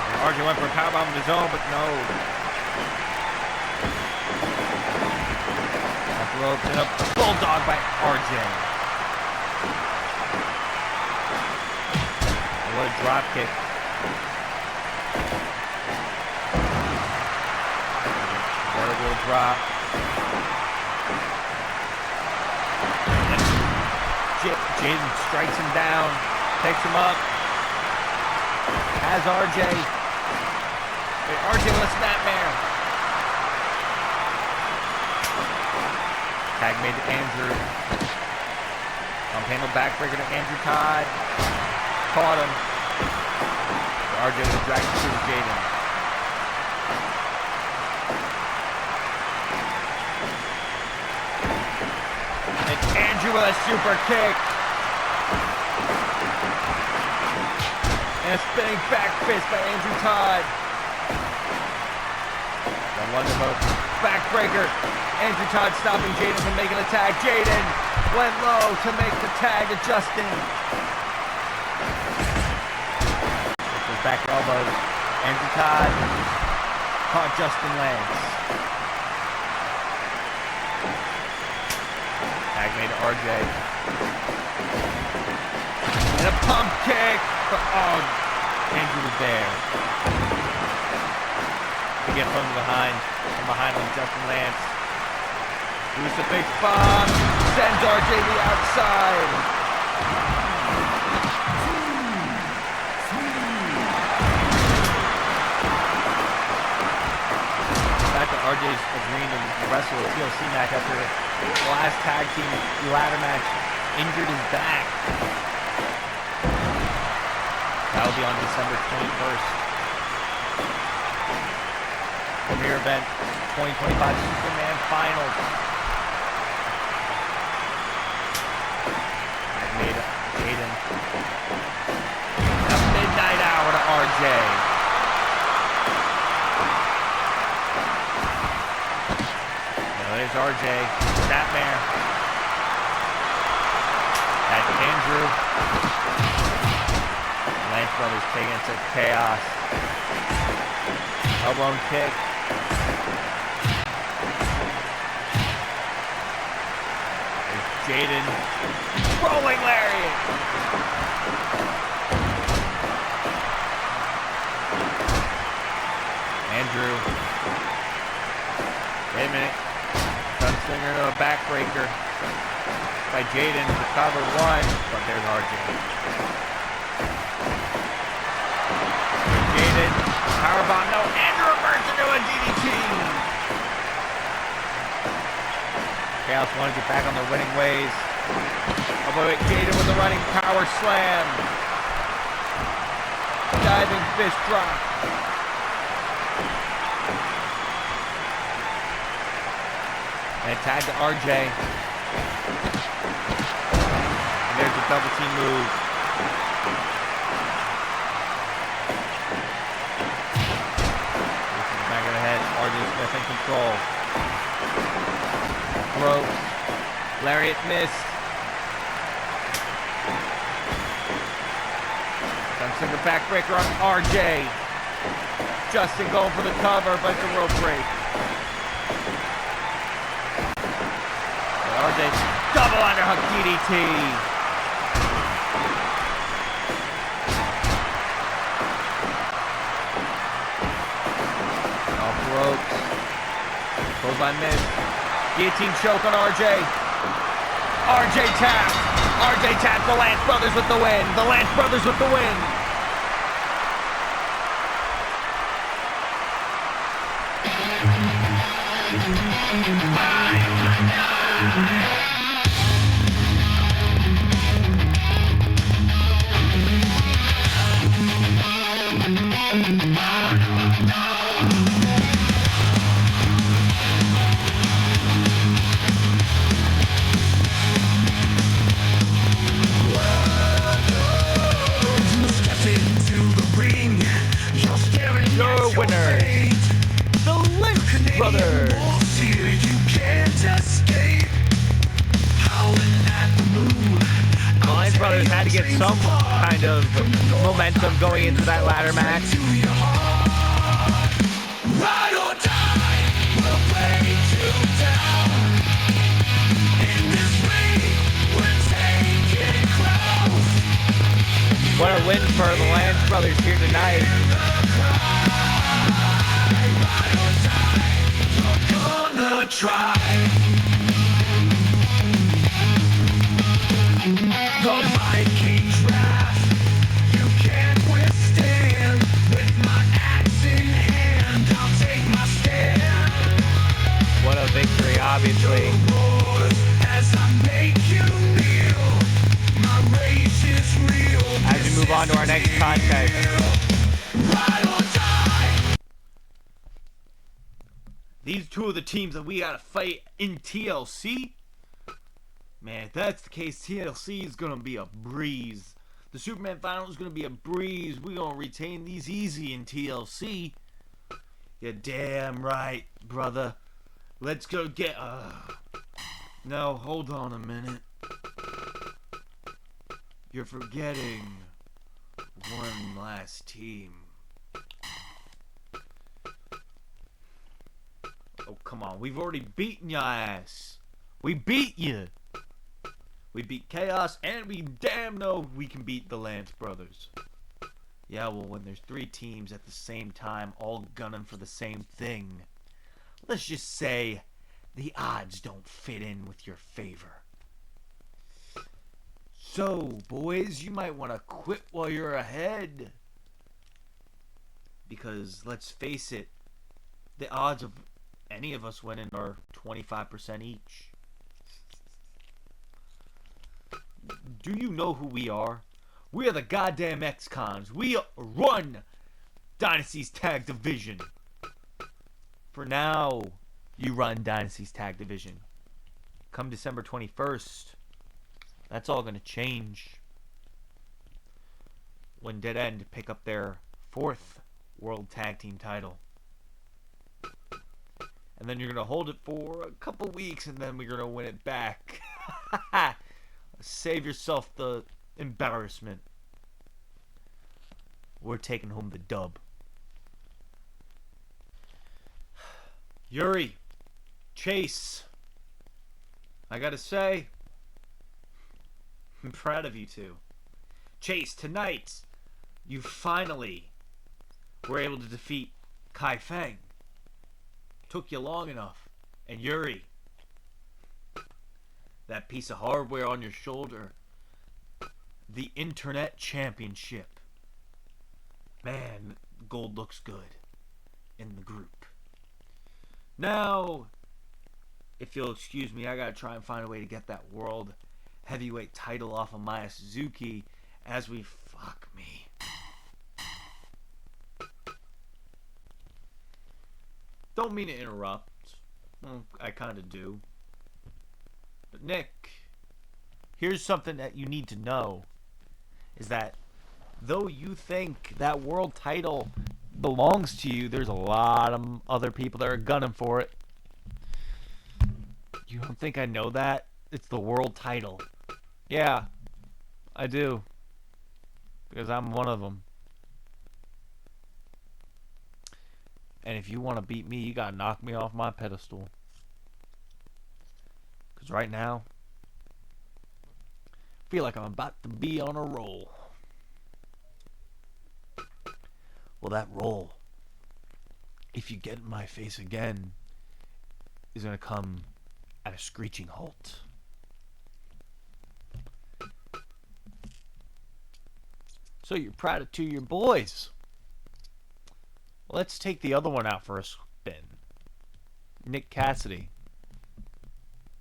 And RJ went for a powerbomb in the zone, but no. Off the rope and a bulldog by RJ. And what a drop kick. Vertical drop. Jaden strikes him down. Takes him up. Has RJ. Wait, RJ with a snapmare. Tag made to Andrew. Handle backbreaker to Andrew Todd. Caught him. RJ was dragged through Jaden. And Andrew with a super kick. And a spinning back fist by Andrew Todd. The London hook. Backbreaker. Andrew Todd stopping Jaden from making a tag. Jaden went low to make the tag to Justin. Back elbows. Andrew Todd caught Justin Lance. Tag made to RJ. And a pump kick. But oh, Andrew was there. To get from behind on Justin Lance. Here's a big bomb. Sends RJ to the outside. RJ's agreeing to wrestle a TLC match after the last tag team ladder match injured his back. That will be on December 21st. Premier event 2025 Superman Finals. I made Jaden. A midnight hour to RJ. There's RJ, Snapmare. That's Andrew. Lance Brothers taking it to chaos. Elbow kick. There's Jaden. Rolling lariat. Andrew. Wait a minute. Gunslinger to a backbreaker by Jaden to cover one, but there's RJ. Jaden, powerbomb, no, Andrew reverts into a DDT. Chaos want to get back on their winning ways. Oh boy, Jaden with the running power slam. Diving fist drop. And tag to RJ. And there's a double team move. Back of the head. RJ Smith in control. Ropes. Lariat missed. Gunslinger backbreaker on RJ. Justin going for the cover, but it's a rope break. RJ, double underhook DDT. Off the ropes. Goes by miss. Guillotine choke on RJ. RJ tapped. RJ tapped the Lance Brothers with the win. The Lance Brothers with the win. Bye. brothers had to get some kind of momentum going into that ladder match. Ride or die, we'll break you down. In this ring, we're taking close. What a win for the Lance brothers here tonight. Gonna try. The Vikings' wrath you can't withstand. With my axe in hand, I'll take my stand. What a victory, obviously. As I make you feel, my rage is real. As we move on to our next contest. Ride or die. These two are the teams that we gotta fight in TLC. Man, if that's the case, TLC is gonna be a breeze. The Superman final is gonna be a breeze. We're gonna retain these easy in TLC. You're damn right, brother. Let's go get. No, hold on a minute. You're forgetting one last team. Oh, come on. We've already beaten your ass. We beat you. We beat Chaos, and we damn know we can beat the Lance brothers. Yeah, well, when there's three teams at the same time, all gunning for the same thing, let's just say the odds don't fit in with your favor. So, boys, you might want to quit while you're ahead. Because, let's face it, the odds of any of us winning are 25% each. Do you know who we are? We are the goddamn X-Cons. We run Dynasty's Tag Division. For now, you run Dynasty's Tag Division. Come December 21st, that's all going to change. When Dead End pick up their 4th World Tag Team title. And then you're going to hold it for a couple weeks, and then we're going to win it back. Save yourself the embarrassment. We're taking home the dub. Yuri, Chase, I gotta say, I'm proud of you two. Chase, tonight, you finally were able to defeat Kai Feng. Took you long enough. And Yuri, that piece of hardware on your shoulder, the Internet Championship. Man, gold looks good in the group. Now, if you'll excuse me, I gotta try and find a way to get that world heavyweight title off of Maya Suzuki as we fuck me. Don't mean to interrupt. Well, I kind of do. But Nick, here's something that you need to know. Is that though you think that world title belongs to you, there's a lot of other people that are gunning for it. You don't think I know that? It's the world title. Yeah, I do. Because I'm one of them. And if you want to beat me, you gotta knock me off my pedestal. Because right now, I feel like I'm about to be on a roll. Well, that roll, if you get in my face again, is going to come at a screeching halt. So you're proud of two of your boys. Let's take the other one out for a spin. Nick Cassidy.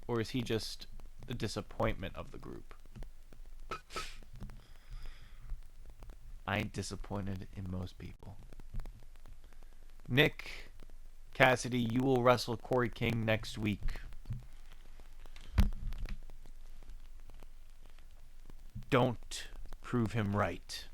Or is he just the disappointment of the group? I ain't disappointed in most people. Nick Cassidy, you will wrestle Corey King next week. Don't prove him right.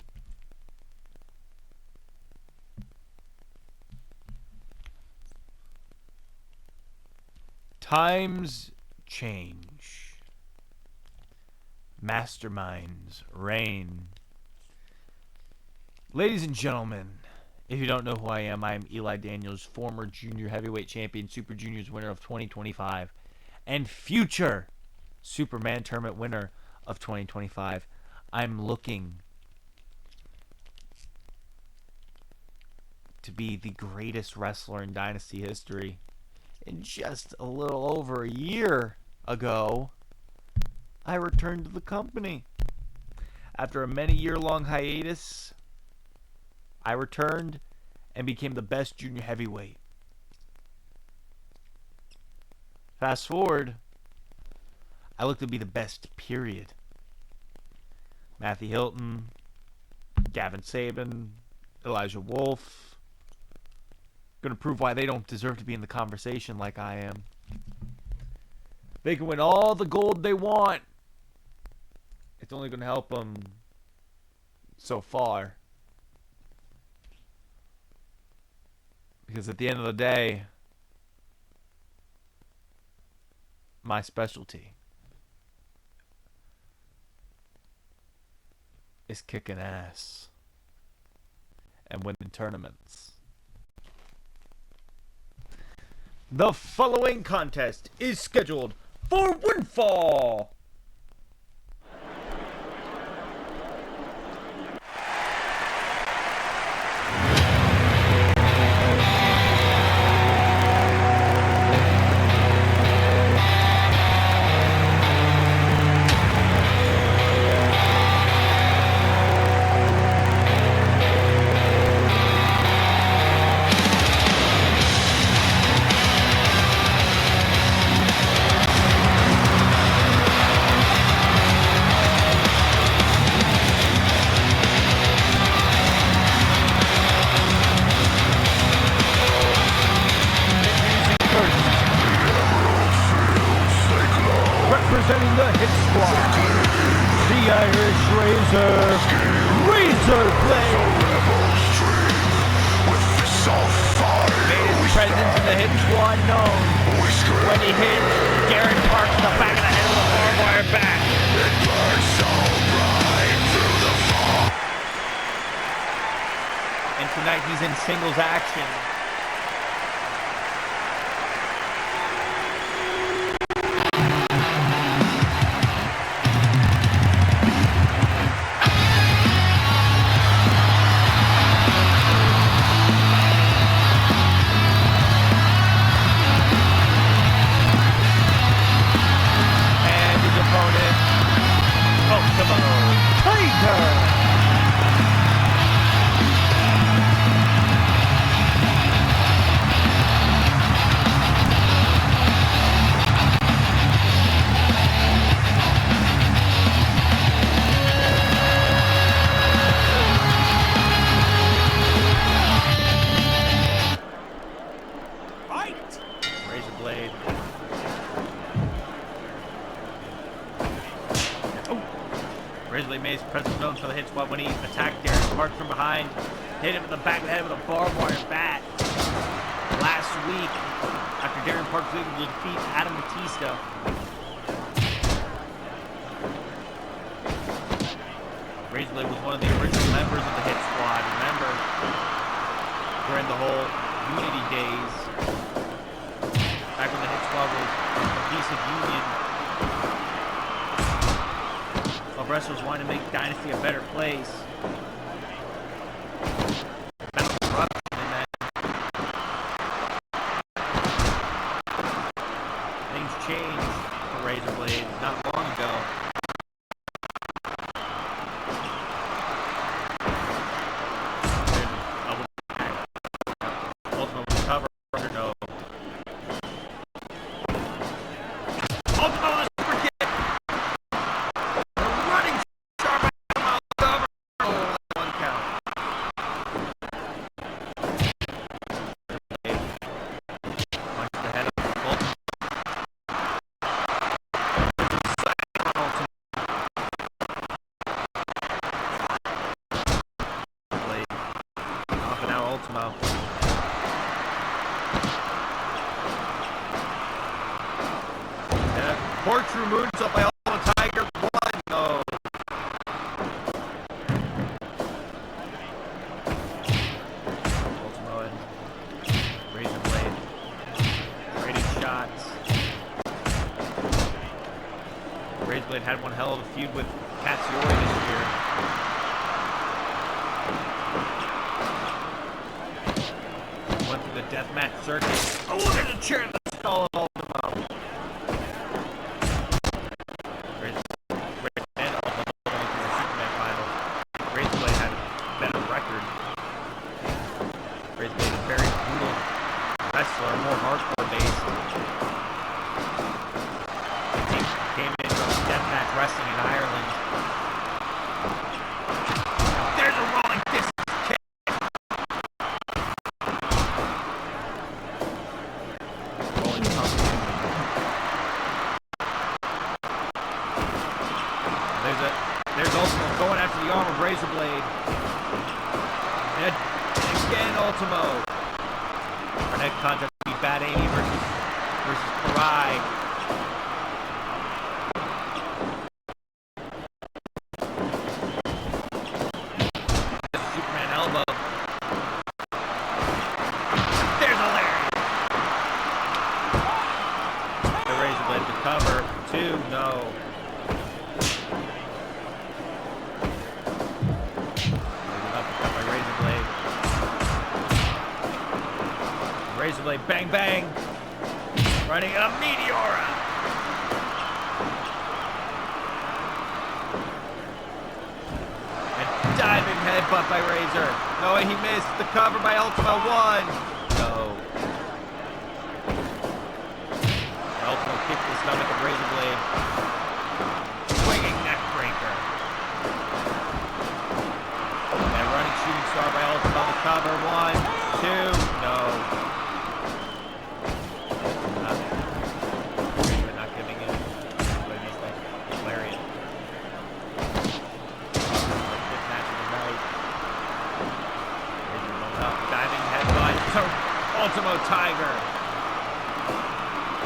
Times change. masterminds reign. Ladies and gentlemen, if you don't know who I am Eli Daniels, former junior heavyweight champion, Super Juniors winner of 2025, and future Superman tournament winner of 2025. I'm looking to be the greatest wrestler in Dynasty history. In just a little over a year ago, I returned to the company. After a many-year-long hiatus, I returned and became the best junior heavyweight. Fast forward, I look to be the best, period. Matthew Hilton, Gavin Saban, Elijah Wolf. Going to prove why they don't deserve to be in the conversation like I am. They can win all the gold they want. It's only going to help them so far. Because at the end of the day, my specialty is kicking ass and winning tournaments. The following contest is scheduled for one fall. Representing the Hit Squad, the Irish Razor Blade. Made his presence in the Hit Squad known when he hit Darren Parks in the back of the head with a barbed wire bat. And tonight he's in singles action. Ridley made his presence known for the Hit Squad when he attacked Darren Parks from behind, hit him in the back of the head with a barbed wire bat. Last week, after Darren Parks was able to defeat Adam Batista, Ridley was one of the original members of the Hit Squad. Remember, during the whole Unity days, back when the Hit Squad was a piece of Union, wrestlers wanted to make Dynasty a better place. Things changed for Razor Blade not long ago. Ultimately cover no. Ultimately Katsuyori this year. Went through the deathmatch circuit. Oh, there's a chair in the skull of Ultimo. And Ultimo going to the Superman finals. Razorblade had a better record. Razorblade is a very brutal wrestler, more hardcore based. He came in from deathmatch wrestling in Ireland. There's a rolling distance kick. Rolling pump. There's Ultimo going after the arm of Razorblade. And again, Ultimo. Our next contract will be Bad Amy versus Karai. Superman elbow. There's a lariat. The Razorblade to cover. 2, no. Razorblade, bang, bang. Running a Meteora. And diving headbutt by Razor. No, he missed. The cover by Ultimo. 1. No. Ultimo kicked the stomach of Razorblade. Swinging neck breaker. And running shooting star by Ultimo. The cover. 1, 2. No. Ultimo Tiger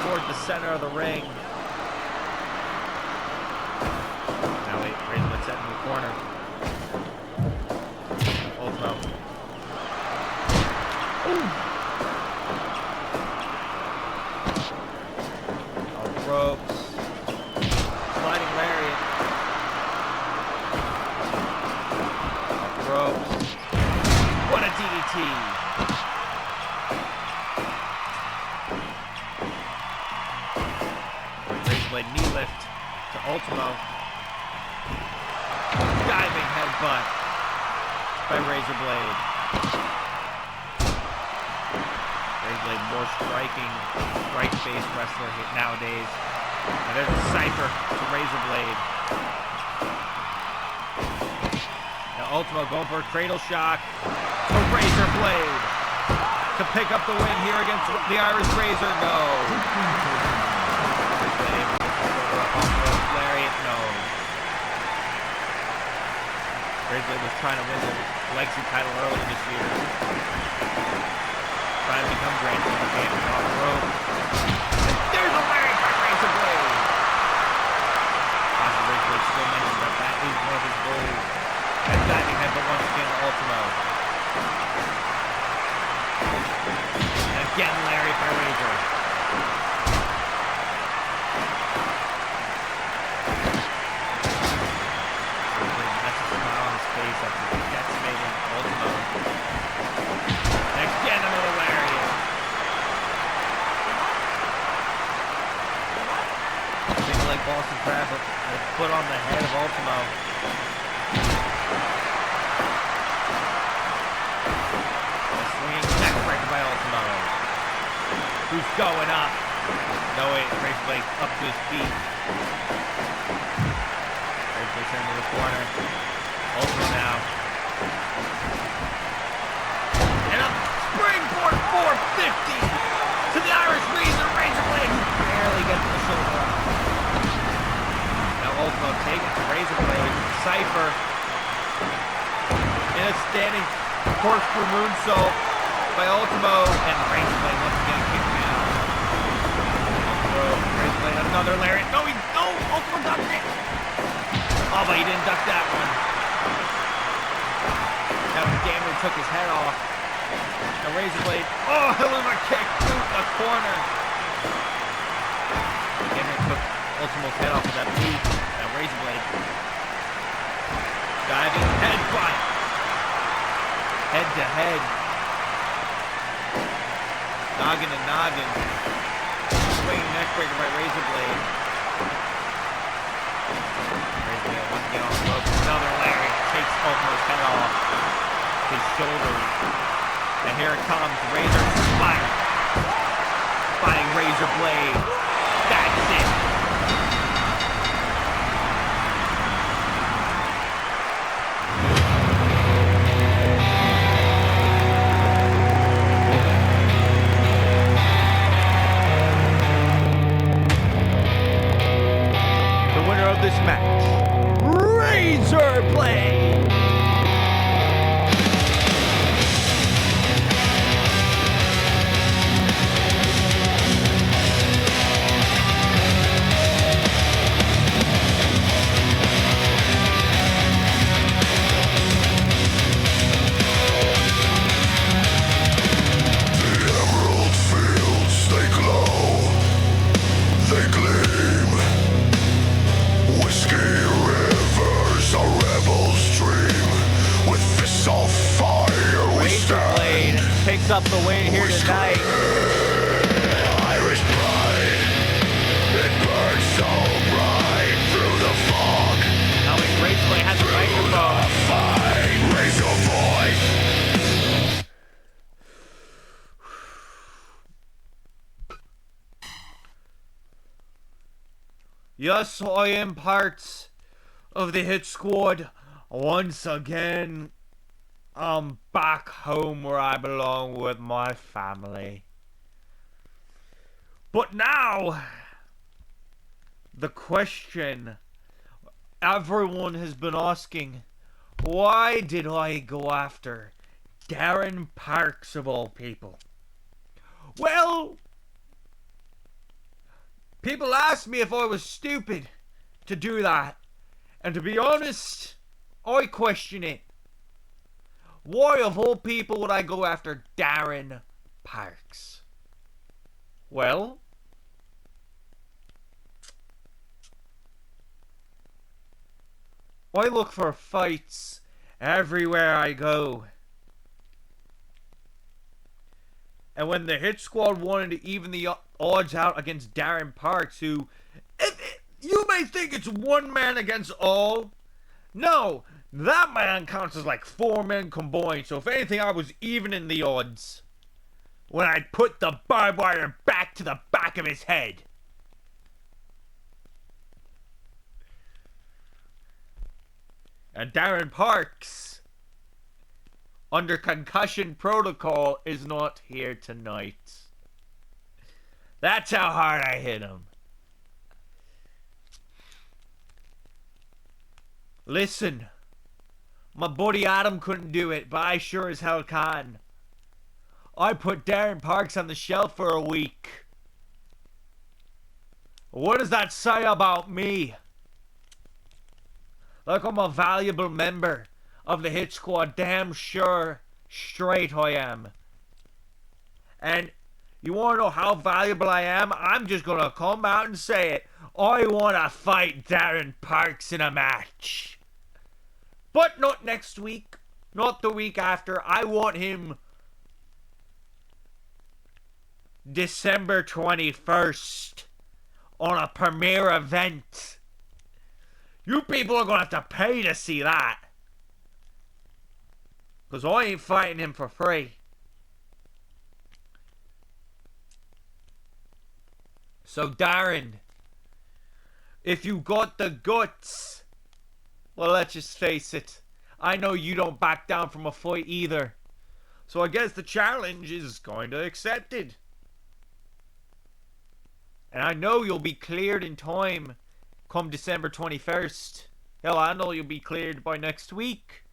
toward the center of the ring. Now Razorblade set in the corner. Ultimo. Ooh. Off ropes. Sliding lariat. Off ropes. What a DDT. Knee lift to Ultimo. Diving headbutt by Razorblade. Razorblade more striking, strike-based wrestler nowadays. And there's a Cypher to Razorblade. Now Ultimo going for a cradle shock to Razorblade to pick up the win here against the Irish Razor. No. Lariat, no. Razorblade was trying to win the legacy title early this year. Trying to become Grand Champion off the rope. There's a lariat by Razorblade. Razorblade still mentioned that is one of his goals. And diving headbutt once again to Ultimo. And again, lariat by Razor. After decimating Ultimo. And again, another lariat. Single leg Boston Crab with foot on the head of Ultimo. A swinging neck breaker by Ultimo. Who's going up? No way, Razorblade up to his feet. Razorblade turned to the corner. Ultimo now. And a springboard 450 to the Irish Razorblade, who barely gets the shoulder up. Now Ultimo taken to Razorblade. Cypher in a standing corkscrew moonsault by Ultimo, and Razorblade once again kicked out. Razorblade another lariat. No, Ultimo ducked it. Oh, but he didn't duck that one. Now Gamble took his head off. Now Razorblade. Oh, a kick to the corner. Gamble took Ultimo's head off of that boot. Now Razorblade Diving headbutt. Head to head. Noggin to noggin. Swinging neckbreaker by Razor Blade. Razor Blade wants to get on the rope. Another lariat takes Ultimo's head off his shoulders. And here it comes. Razor spike. Spying Razor Blade. That's it. This match, Razor Blade. The emerald fields, they glow, they gleam. Whiskey rivers, a rebel's dream. With fists of fire we Razor Blade stand. picks up the win here tonight. Irish pride, it burns so bright through the fog. Now Razor Blade has a microphone. Fight, raise your voice. Yes, I am part of the Hit Squad. Once again, I'm back home where I belong with my family. But now, the question everyone has been asking, why did I go after Darren Parks of all people? Well, people asked me if I was stupid to do that. And to be honest, I question it. Why of all people would I go after Darren Parks? Well, I look for fights everywhere I go. And when the Hit Squad wanted to even the odds out against Darren Parks, who, you may think it's one man against all. No, that man counts as like 4 men combined. So if anything, I was even in the odds when I put the barbed wire back to the back of his head. And Darren Parks, under concussion protocol, is not here tonight. That's how hard I hit him. Listen, my buddy Adam couldn't do it, but I sure as hell can. I put Darren Parks on the shelf for a week. What does that say about me? Like I'm a valuable member of the Hit Squad. Damn sure straight I am. And you want to know how valuable I am? I'm just going to come out and say it. I want to fight Darren Parks in a match. But not next week. Not the week after. I want him December 21st on a premiere event. You people are going to have to pay to see that. Because I ain't fighting him for free. So Darren, if you got the guts, well, let's just face it, I know you don't back down from a fight either. So I guess the challenge is kind of accepted. And I know you'll be cleared in time come December 21st. Hell, I know you'll be cleared by next week.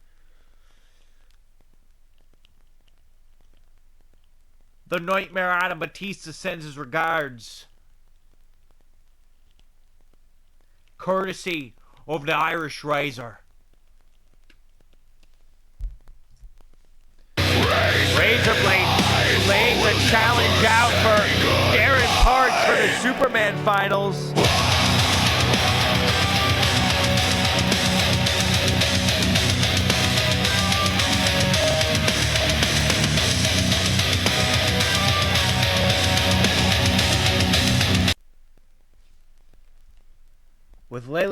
The Nightmare Adam Batista sends his regards. Courtesy of the Irish Razor. Razor Blade laying the challenge out for Darren Parks for the Superman finals.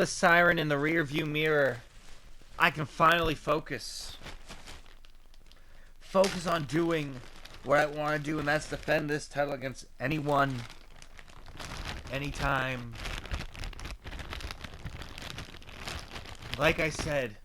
siren in the rearview mirror, I can finally focus. Focus on doing what I want to do, and that's defend this title against anyone, anytime. Like I said,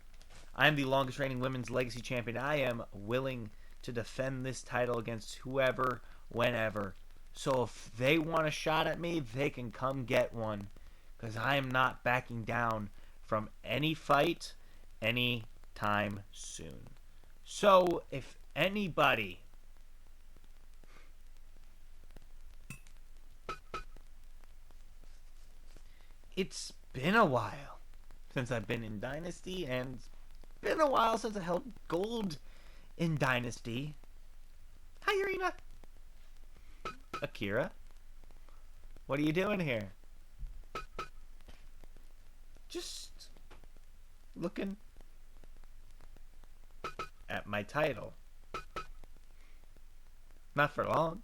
I am the longest reigning women's legacy champion. I am willing to defend this title against whoever, whenever. So if they want a shot at me, they can come get one. Because I am not backing down from any fight anytime soon. So if anybody it's been a while since I've been in Dynasty, and it's been a while since I held gold in Dynasty. Hi, Irina. Akira, what are you doing here? Just looking at my title. Not for long.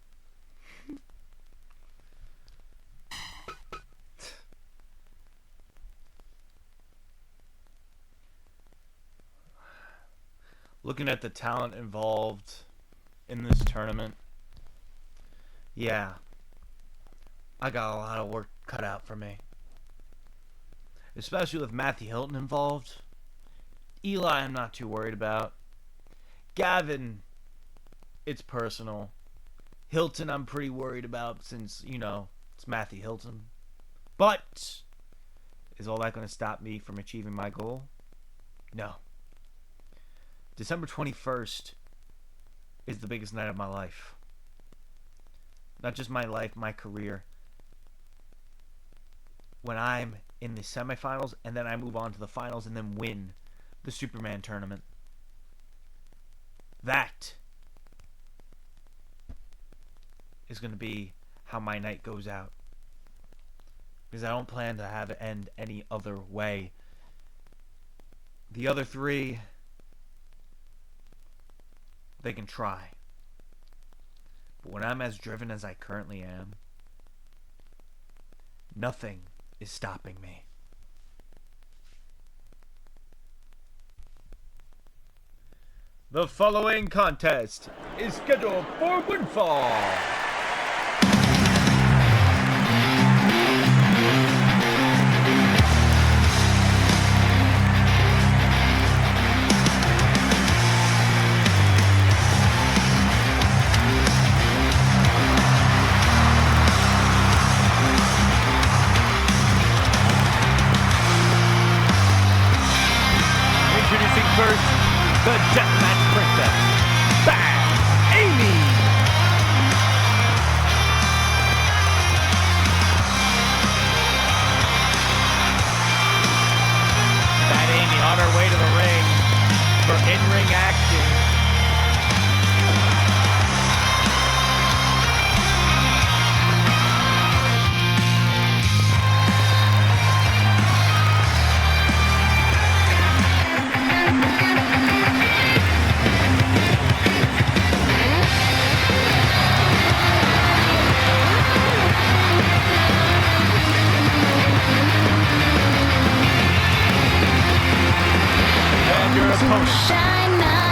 Looking at the talent involved in this tournament, yeah, I got a lot of work cut out for me. Especially with Matthew Hilton involved. Eli, I'm not too worried about. Gavin, it's personal. Hilton, I'm pretty worried about since, you know, it's Matthew Hilton. But, is all that going to stop me from achieving my goal? No. December 21st is the biggest night of my life. Not just my life, my career. When I'm in the semifinals, and then I move on to the finals, and then win the Superman tournament. That is going to be how my night goes out. Because I don't plan to have it end any other way. The other three, they can try. But when I'm as driven as I currently am, nothing is stopping me. The following contest is scheduled for Windfall. Introducing first, the Deathmatch Princess, Bad Amy. Bad Amy on her way to the ring for in-ring action.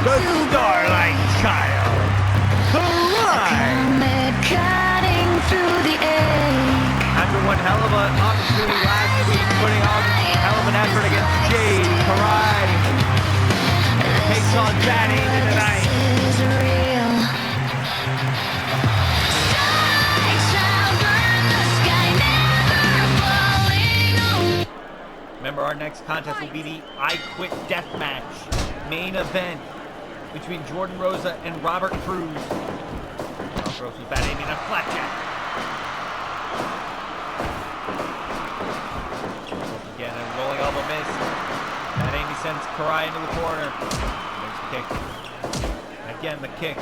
The Starlight Child, after one hell of an opportunity last week, putting on hell of an effort against Jade, Karai takes on Bad Amy tonight. Remember, our next contest will be the I Quit Deathmatch main event between Jordan Rosa and Robert Cruz. Robert Cruz with Bad Amy and a flapjack. Again, a rolling elbow miss. Bad Amy sends Karai into the corner. There's the kick. Again, the kick.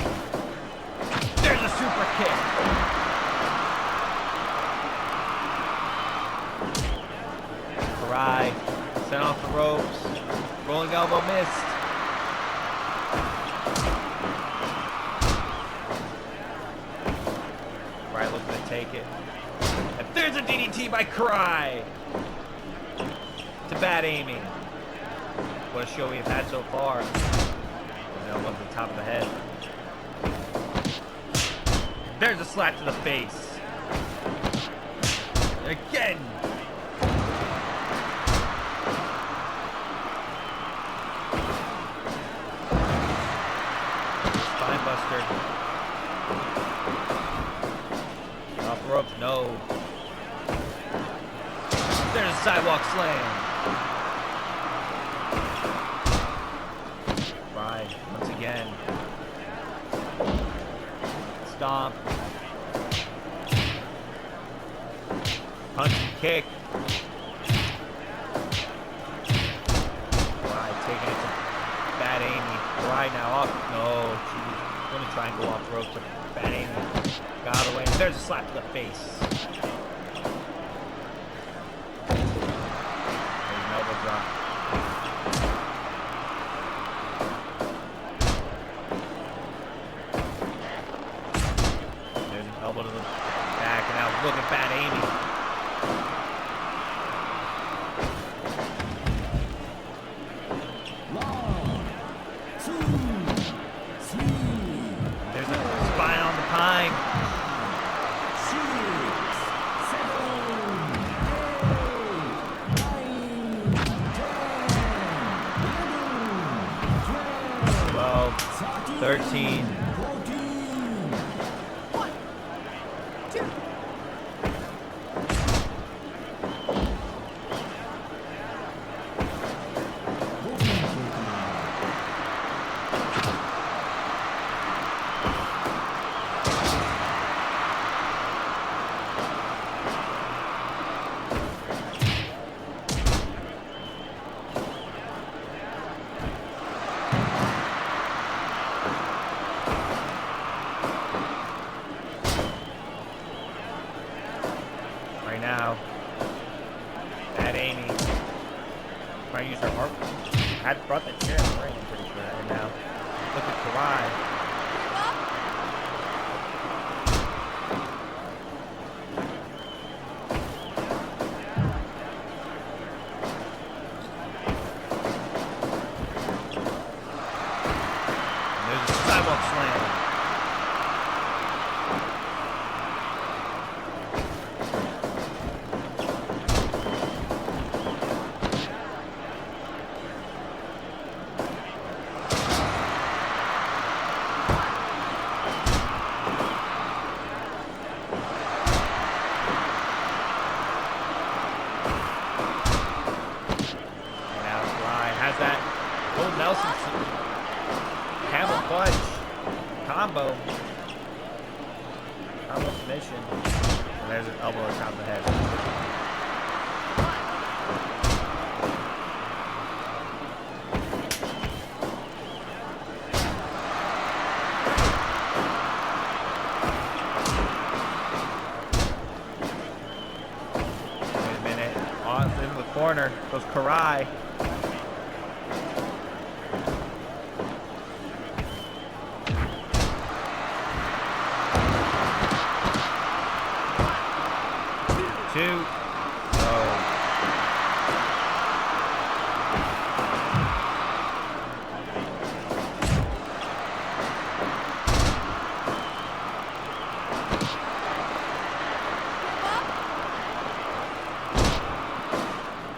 There's a super kick. Karai sent off the ropes. Rolling elbow missed. Karai looking to take it. And there's a DDT by Karai. to Bad Amy. What a show we've had so far. An elbow to the top of the head. There's a slap to the face. Again. Spinebuster. Off the ropes, no. There's a sidewalk slam. Right, once again. Stomp. Punch and kick. Right, taking it to Bad Amy. Right now, off. No, geez. Gonna try and go off the rope to Bad Amy. Got away. There's a slap to the face. There's an elbow drop. There's an elbow to the back, and now look at Bad Amy. There's a spine on the pine. 13. Right now, Bad Amy trying to use her heart. Had brought the chair in the ring, I'm pretty sure. And now, look at Karai. And there's a sidewalk slam. Has that old Nelson camel clutch combo submission, and there's an elbow on top of the head. Wait a minute, on in the corner goes Karai. Two. Oh.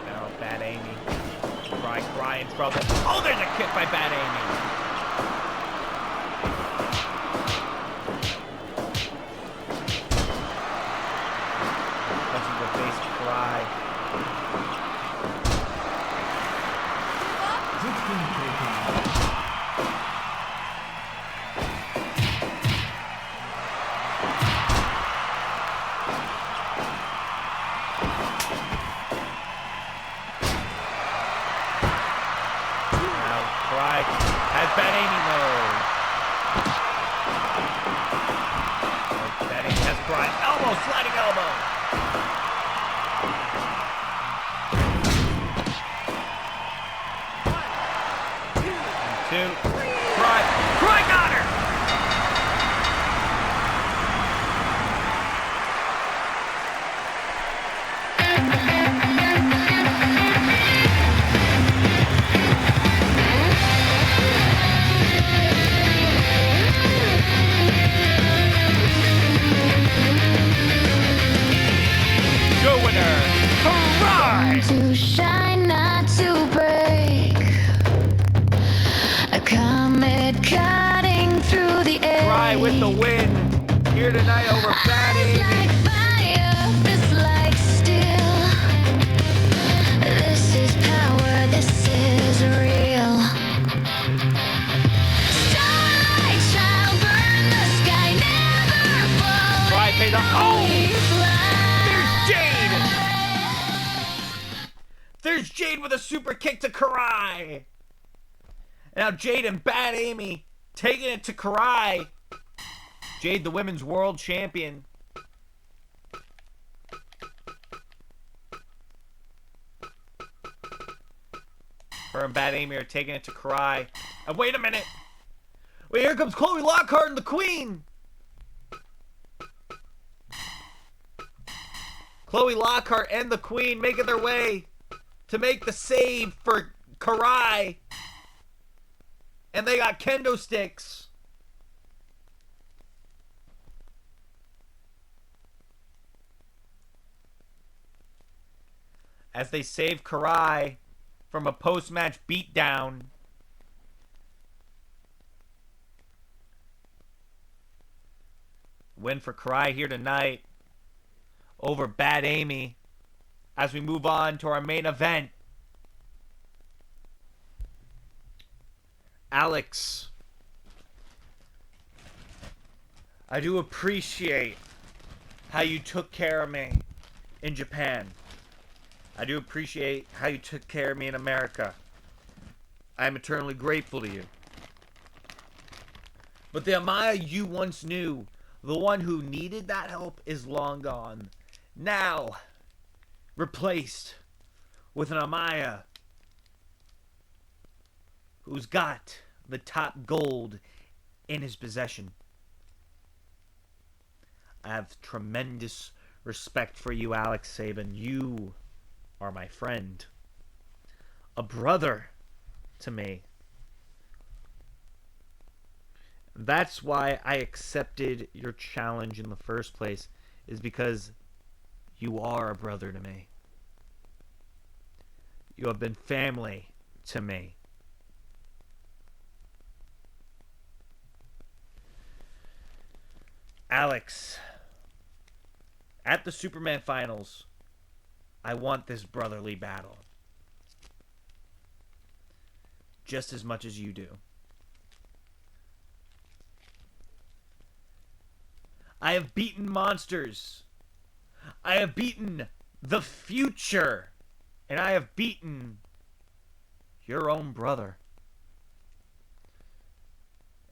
Now Bad Amy. Cry in trouble. Oh, there's a kick by Bad Amy. Has Bad Amy mode. Bad Amy has Brian. Elbow, sliding elbow. And two. Cry got her. with the win here tonight over Bad Amy. Like fire, it's like steel. This is power, this is real. Starlight shall burn the sky, never fall. Right, pay the There's There's Jade with a super kick to Karai. Now Jade and Bad Amy taking it to Karai. Jade, the women's world champion. Her and Bad Amy are taking it to Karai. And wait a minute. Wait, here comes Chloe Lockhart and the Queen. Chloe Lockhart and the Queen making their way to make the save for Karai. And they got kendo sticks. As they save Karai from a post-match beatdown. Win for Karai here tonight over Bad Amy as we move on to our main event. Alex, I do appreciate how you took care of me in Japan. I do appreciate how you took care of me in America. I am eternally grateful to you. But the Amaya you once knew, the one who needed that help, is long gone. Now, replaced with an Amaya who's got the top gold in his possession. I have tremendous respect for you, Alex Sabin. You are my friend, a brother to me. That's why I accepted your challenge in the first place, is because you are a brother to me. You have been family to me. Alex, at the Superman Finals, I want this brotherly battle just as much as you do. I have beaten monsters. I have beaten the future. And I have beaten your own brother.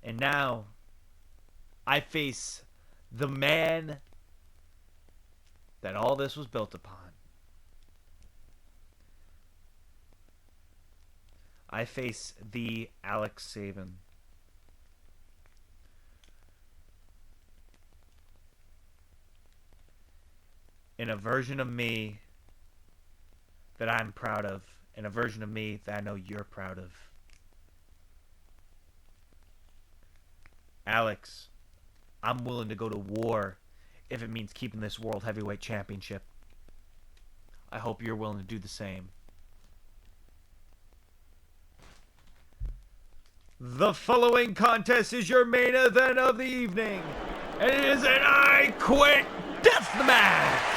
And now I face the man that all this was built upon. I face the Alex Sabin. In a version of me that I'm proud of. In a version of me that I know you're proud of. Alex, I'm willing to go to war if it means keeping this World Heavyweight Championship. I hope you're willing to do the same. The following contest is your main event of the evening. And it is an I Quit Deathmatch.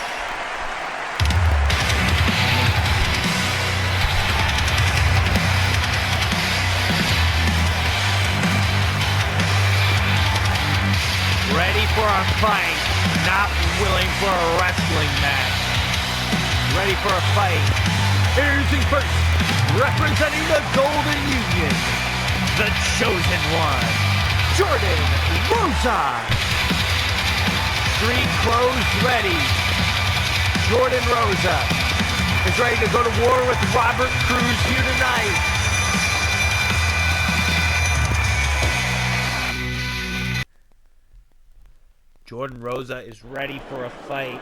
Ready for a fight, not willing for a wrestling match. Ready for a fight. Introducing first, representing the Golden Union, the Chosen One, Jordan Rosa. Street clothes ready. Jordan Rosa is ready to go to war with Robert Cruz here tonight. Jordan Rosa is ready for a fight.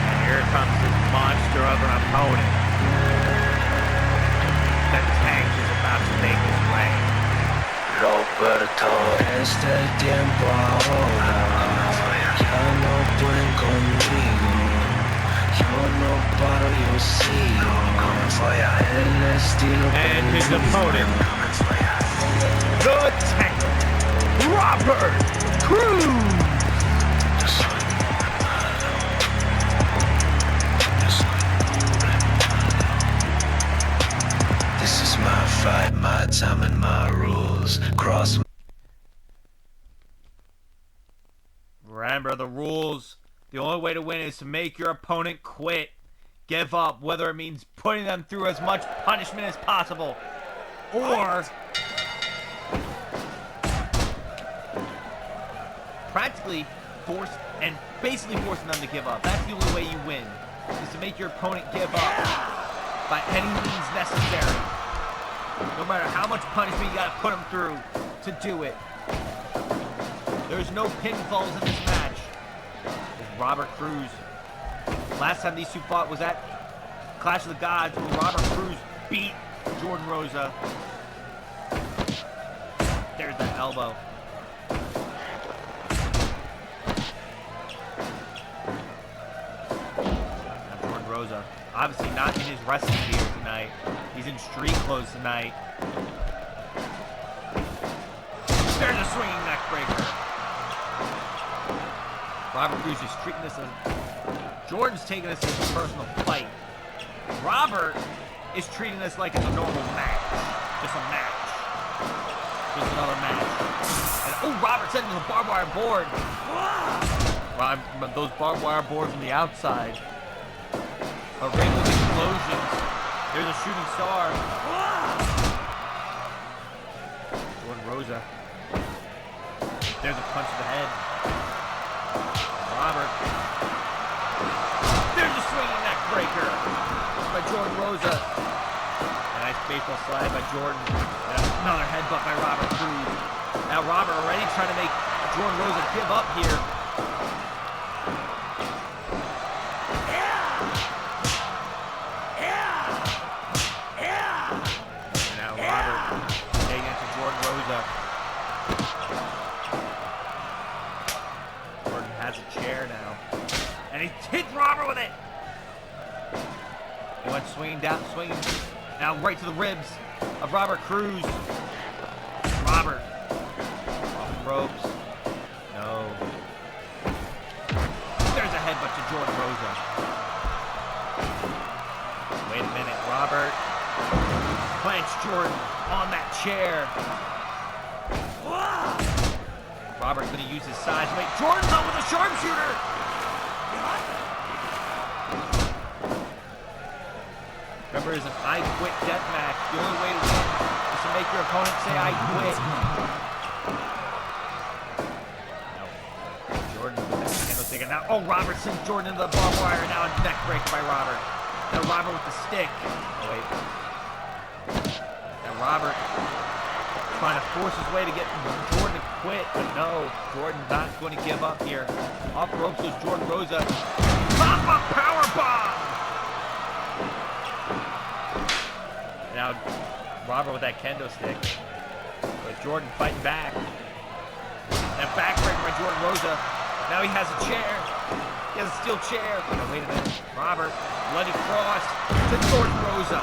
And here comes this monster of an opponent. The tank is about to make his way. Roberto, este tiempo ahora. Ya no pueden conmigo. Yo no paro, yo And his opponent, the Tank, Robert Cruz. This is my fight, my time and my rules. Cross. Remember the rules. The only way to win is to make your opponent quit. Give up, whether it means putting them through as much punishment as possible, or practically basically forcing them to give up. That's the only way you win, is to make your opponent give up by any means necessary. No matter how much punishment you gotta put them through to do it. There's no pinfalls in this match. There's Robert Cruz. Last time these two fought was at Clash of the Gods, where Robert Cruz beat Jordan Rosa. There's that elbow. Now Jordan Rosa, obviously not in his wrestling gear tonight. He's in street clothes tonight. There's a swinging neck breaker. Robert Cruz is treating this as... Jordan's taking this as a personal fight. Robert is treating this like it's a normal match. Just a match. Just another match. And, oh, Robert sent him to the barbed wire board. Those barbed wire boards on the outside are ringing with explosions. There's a shooting star. Jordan Rosa. There's a punch to the head. Robert. There's a swinging neck breaker by Jordan Rosa. A nice baseball slide by Jordan. And another headbutt by Robert Cruz. Now Robert already trying to make Jordan Rosa give up here. And now Robert taking it to Jordan Rosa. Jordan has a chair now. And he hits Robert with it. He went swinging down, swinging. Now right to the ribs of Robert Cruz. Robert. Off the ropes. No. There's a headbutt to Jordan Rosa. Wait a minute. Robert clenched Jordan on that chair. Robert's going to use his size to make Jordan up with a sharpshooter. Remember, it's an I quit death match. The only way to win is to make your opponent say I quit. No. Jordan with that candlestick. And now, oh, Robert sends Jordan into the barbed wire. Now a neck breaker by Robert. Now Robert with the stick. Oh, wait. Now Robert trying to force his way to get Jordan to quit. But no, Jordan's not going to give up here. Off the ropes goes Jordan Rosa. Pop-up powerbomb! Now, Robert with that kendo stick. But Jordan fighting back. And backbreaker by Jordan Rosa. Now he has a chair. He has a steel chair. Oh, wait a minute. Robert, bloody cross to Jordan Rosa.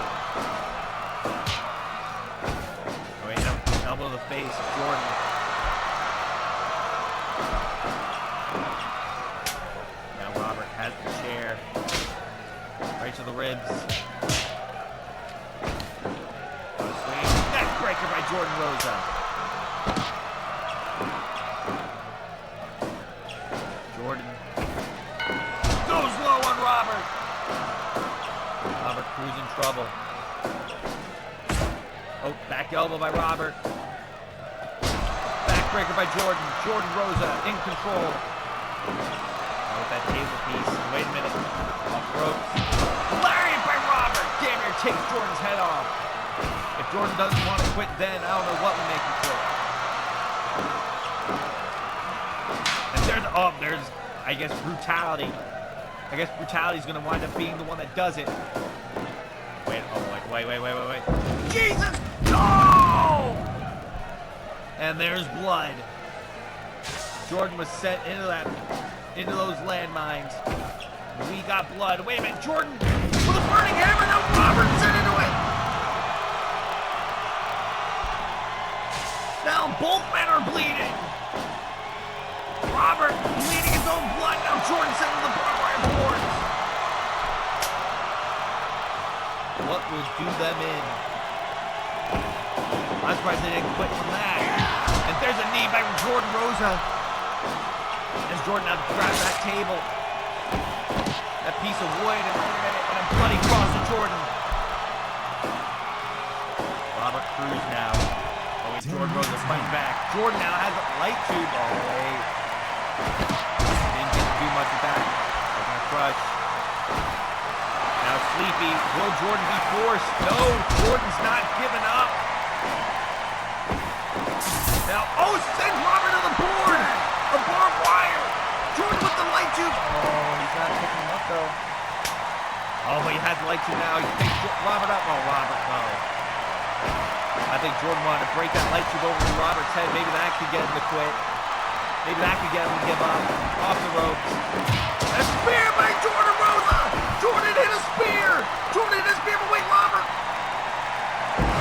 Oh, wait, no. Elbow to the face of Jordan. Now Robert has the chair. Right to the ribs. Breaker by Jordan Rosa. Jordan goes low on Robert. Robert Cruz in trouble. Oh, back elbow by Robert. Backbreaker by Jordan. Jordan Rosa in control. Now with that table piece. Wait a minute. Off ropes. Lariat by Robert. Damn near takes Jordan's head off. If Jordan doesn't want to quit then, I don't know what would make him quit. And there's, I guess, brutality. I guess brutality's going to wind up being the one that does it. Wait. Jesus! No! And there's blood. Jordan was sent into those landmines. We got blood. Wait a minute, Jordan with a burning hammer. Now Robert's into it. Now both men are bleeding. Robert bleeding his own blood. Now Jordan sent to the barbed wire boards. What will do them in? I'm surprised they didn't quit from that. And there's a knee by Jordan Rosa. As Jordan now grabs that table. That piece of wood and a bloody cross to Jordan. Robert Cruz now. Oh wait, Jordan Rosa fighting back. Jordan now has a light tube. Oh wait. Didn't get to do much with that. They're gonna crush. Now Sleepy. Will Jordan be forced? No, Jordan's not giving up. Now, oh, sends Robert to the board! A barbed wire! Jordan with the light tube! Oh, he's not picking him up, though. Oh, but he has the light tube now. He picks Robert up. Oh, Robert, no. I think Jordan wanted to break that light tube over to Robert's head. Maybe that could get him to quit. Maybe that could get him to give up. Off the ropes. A spear by Jordan Rosa! Jordan hit a spear! Jordan hit a spear, but wait, Robert!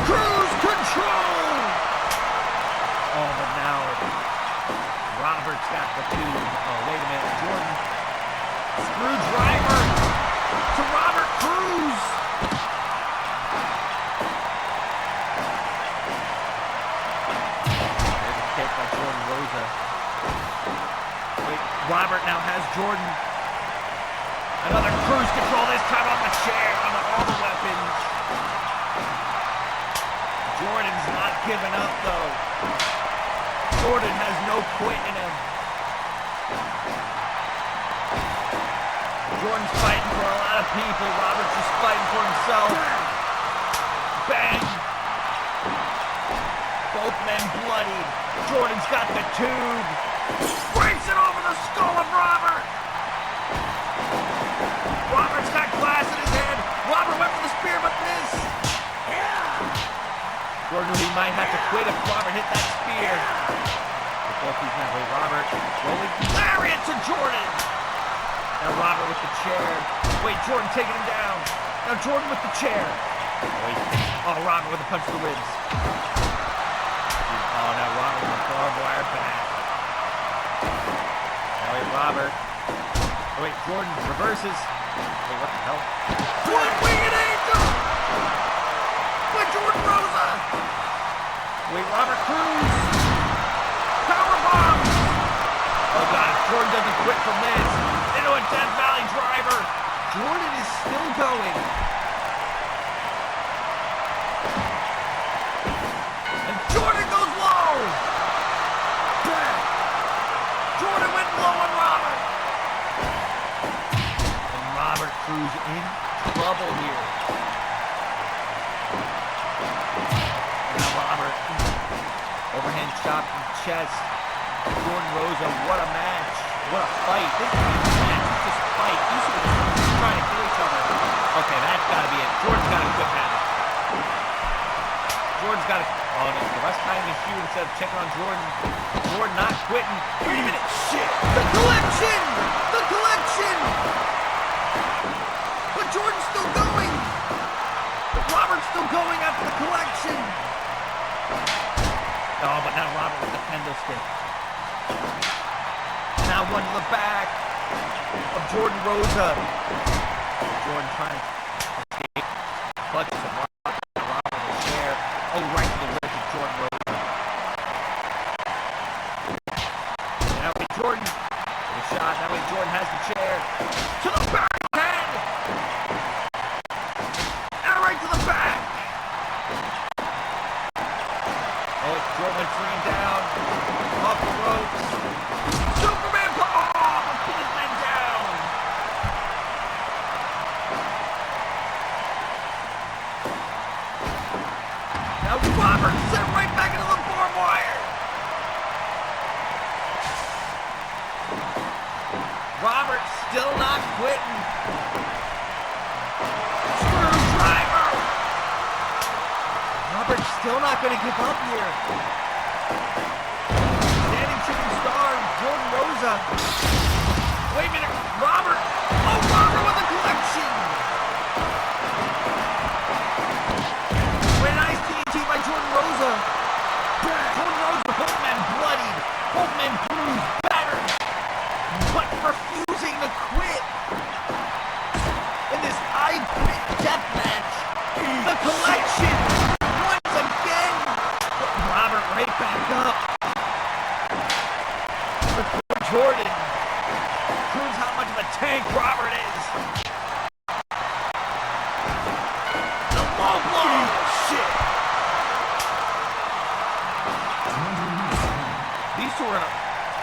Cruise control! Oh, but now Robert's got the tube. Oh, wait a minute. Jordan. Screwdriver to Robert Cruz. There's a kick by Jordan Rosa. Wait, Robert now has Jordan. Another cruise control, this time on the chair, on all the weapons. Jordan's not giving up, though. Jordan has no quit in him. Jordan's fighting for a lot of people. Robert's just fighting for himself. Bang! Both men bloodied. Jordan's got the tube. Breaks it over the skull of Robert. Robert's got glass in his head. Robert went for the spear, but missed. Jordan knew he might have to quit if Robert hit that spear. But both these men, wait, Robert rolling lariat to Jordan. Now Robert with the chair. Wait, Jordan taking him down. Now Jordan with the chair. Wait. Oh, Robert with a punch to the ribs. Oh, now Robert with a barbed wire back. Now wait, Robert. Oh, wait, Jordan reverses. Wait, what the hell? Jordan winged angel! By Jordan Rosa! Wait, Robert Cruz! Powerbomb! Oh God, Jordan doesn't quit from this. Into a Death Valley driver. Jordan is still going. And Jordan goes low! Jordan went low on Robert! And Robert Cruz in trouble here. Overhand shot in the chest. Jordan Rosa, what a match. What a fight. This is a match. It's just a fight. These two are trying to kill each other. Okay, that's got to be it. Jordan's got to quit now. Jordan's got to... Oh, no. The rest time he's shooting instead of checking on Jordan. Jordan not quitting. Wait a minute. Shit. The collection! The collection! But Jordan's still going. But Robert's still going after the collection. Oh, but now Robert with the kendo stick. Now one to the back of Jordan Rosa. Jordan trying to escape. Clutches of Robert in the chair. Oh, right to the ribs of Jordan Rosa. Now with Jordan with a shot. That way Jordan has the chair. To the back head. And right to the back. Oh, Jordan went swinging down, off the ropes. Superman, oh, both men down. Now Robert sent right back into the barbed wire. Robert still not quitting. Screwdriver. Robert's still not going to give up here. Standing shooting star, Jordan Rosa. Wait a minute, Robert. Oh, Robert with a collection.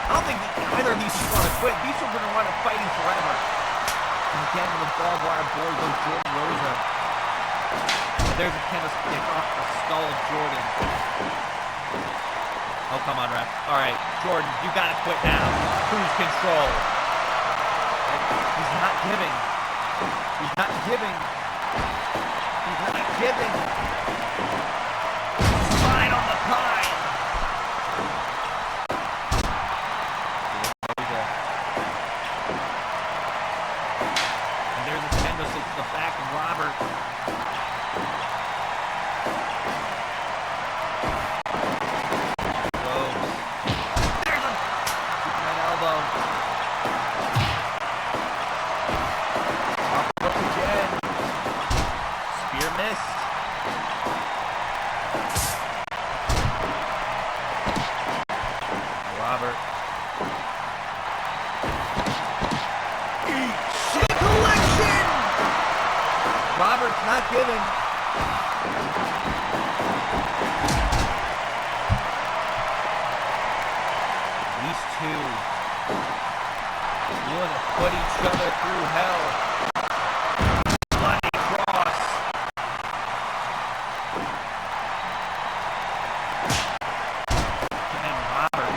I don't think either of these two want to quit. These two are going to run it fighting forever. And again, with the barbed wire board goes Jordan Rosa. And there's a kendo stick off the skull of Jordan. Oh, come on, ref. All right, Jordan, you got to quit now. Cruise control. He's not giving. He's not giving. He's not giving. Slide on the pine. And there's a kendo stick to the back of Robert. There's a Superman elbow. Up again. Spear missed. Robert. Shit collection! Robert's not giving. These two willing to put each other through hell. Bloody cross. And Robert.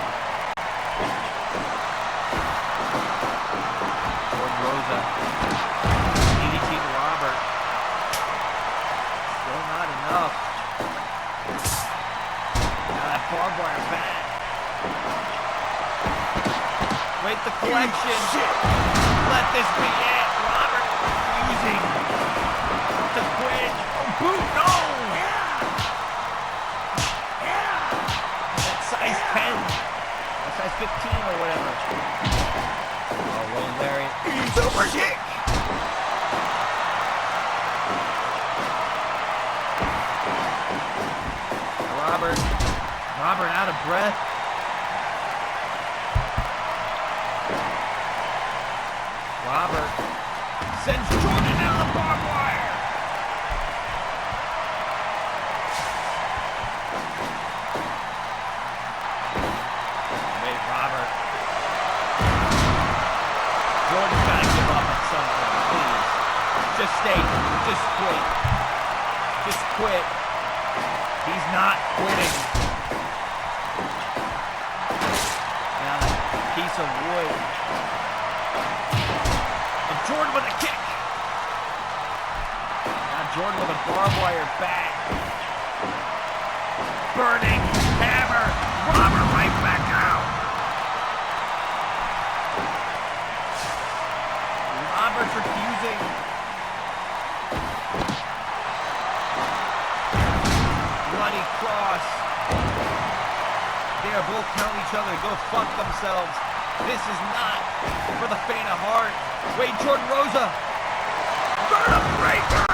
Jordan Rosa. DDT to Robert. Still not enough. Now that barbed wire back. Wait, the collection. Let this be it. Robert refusing to quit. Oh, boot, no! That's size 10. Or size 15 or whatever. Oh, rolling lariat. Super kick! Robert out of breath. Robert sends Jordan down the barbed wire. Wait, Robert. Jordan's got to give up at some point, please. Just stay. Just quit. Just quit. He's not quitting. Now that piece of wood. Jordan with a kick. Now Jordan with a barbed wire back. Burning hammer. Robert right back out. Robert's refusing. Bloody cross. They are both telling each other to go fuck themselves. This is not for the faint of heart. Wait, Jordan Rosa. Vertebraker!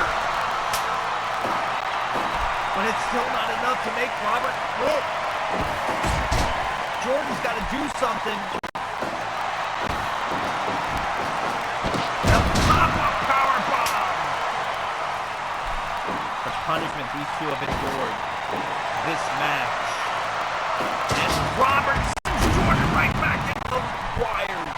But it's still not enough to make Robert quit. Jordan's got to do something. The pop-up powerbomb! The punishment these two have endured this match. And Robert sends Jordan right back into the wires.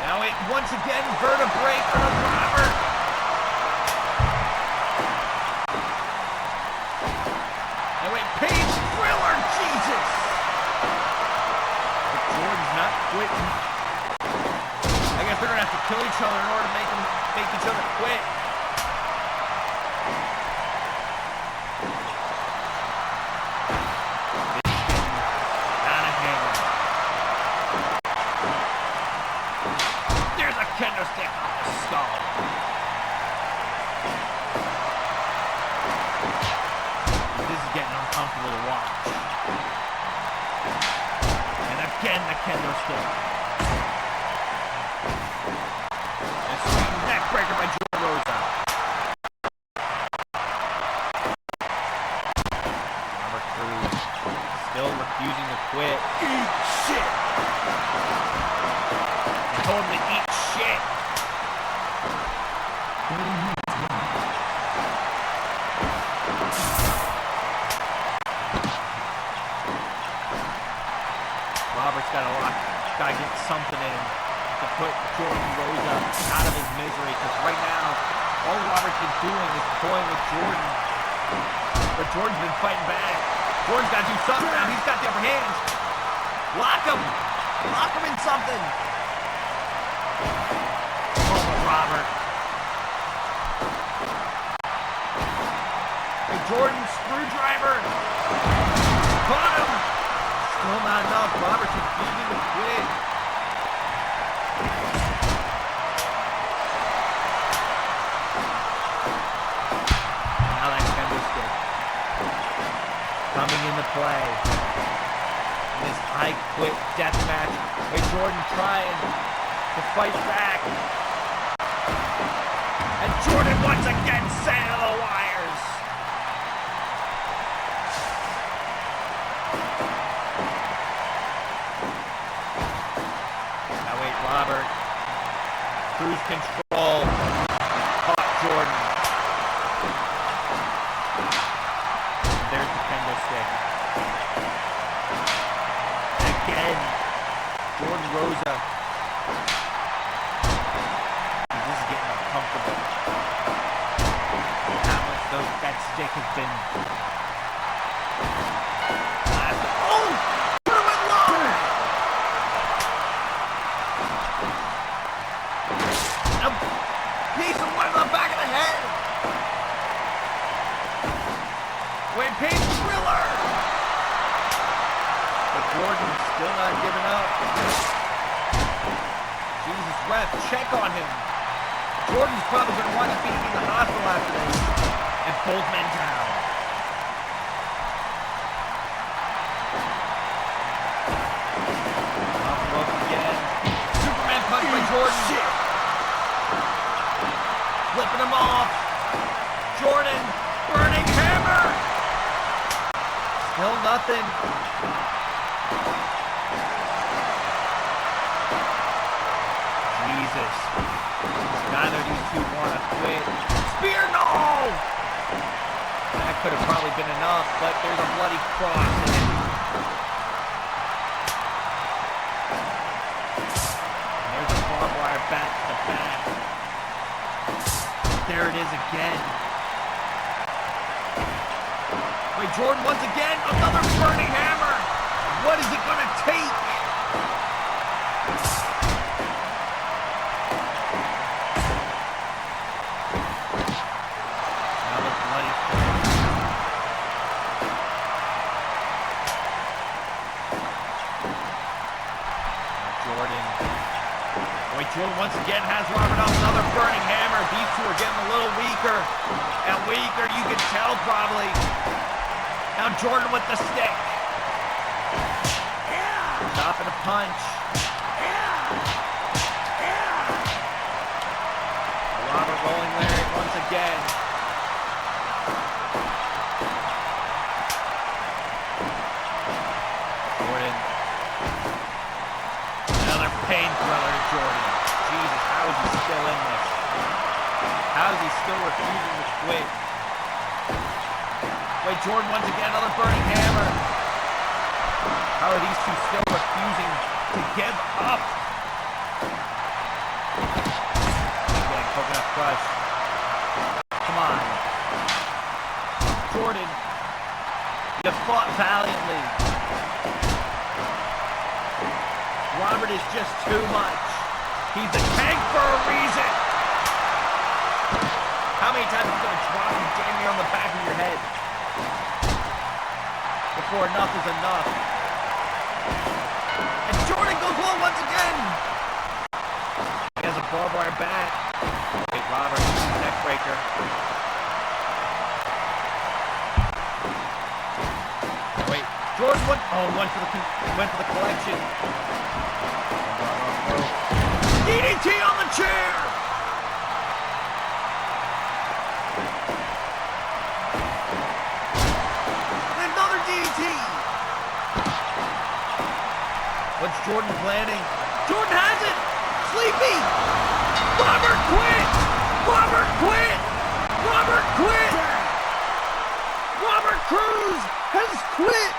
Now it once again vertebraker to Robert. And wait, Page Thriller, Jesus! But Jordan's not quitting. I guess they're gonna have to kill each other in order to make each other quit. Kendo stick on the skull. This is getting uncomfortable to watch. And again, the kendo stick. And sweet neck breaker by Jordan Rosa. Robert Cruz still refusing to quit. Eat shit! He told him to eat shit. Robert's got to get something in to put Jordan Rosa out of his misery, because right now, all Robert's been doing is toying with Jordan. But Jordan's been fighting back. Jordan's got to do something now. He's got the upper hand. Lock him. Lock him in something. Oh, Robert. And Jordan, screwdriver. Caught him. Still not enough. Robert's refusing to quit. Now that kendo stick coming into play. In this high quit death match. With Jordan trying to fight back. And Jordan once again sent to the wires. Now wait, Robert. Cruise control. Caught Jordan. And there's the kendo stick. And again, Jordan Rosa. This is getting uncomfortable. How much that stick has been. Oh! Put him in low! A piece of one in the back of the head. Wait, Page Thriller! But Jordan's still not giving up. Jesus, ref, check on him. Jordan's probably going to wind up being in the hospital after this. And both men down. Off rope again. Superman punch by Jordan. Shit. Flipping him off. Jordan, burning hammer. Still nothing. Jesus. Neither of these two want to quit. Spear, no! That could have probably been enough, but there's a bloody cross in it. And there's a barbed wire back to the back. There it is again. Wait, Jordan once again, another burning hammer. What is it going to take? Jordan once again has Robert on another burning hammer. These two are getting a little weaker and weaker, you can tell probably. Now Jordan with the stick. Stopping a punch. Robert rolling lariat once again. Jordan. Another pain thriller to Jordan. Jesus, how is he still in this? How is he still refusing to quit? Wait, Jordan once again, another burning hammer. How are these two still refusing to give up? Again, coconut crush. Come on. Jordan, you fought valiantly. Robert is just too much. He's a tank for a reason. How many times are you going to drop him damn near on the back of your head before enough is enough? And Jordan goes low once again. He has a barbed wire bat. Wait, Robert, neck breaker. Wait, Jordan went for the collection. DDT on the chair! Another DDT! What's Jordan planning? Jordan has it! Sleepy! Robert quit! Robert quit! Robert quit! Robert Cruz has quit!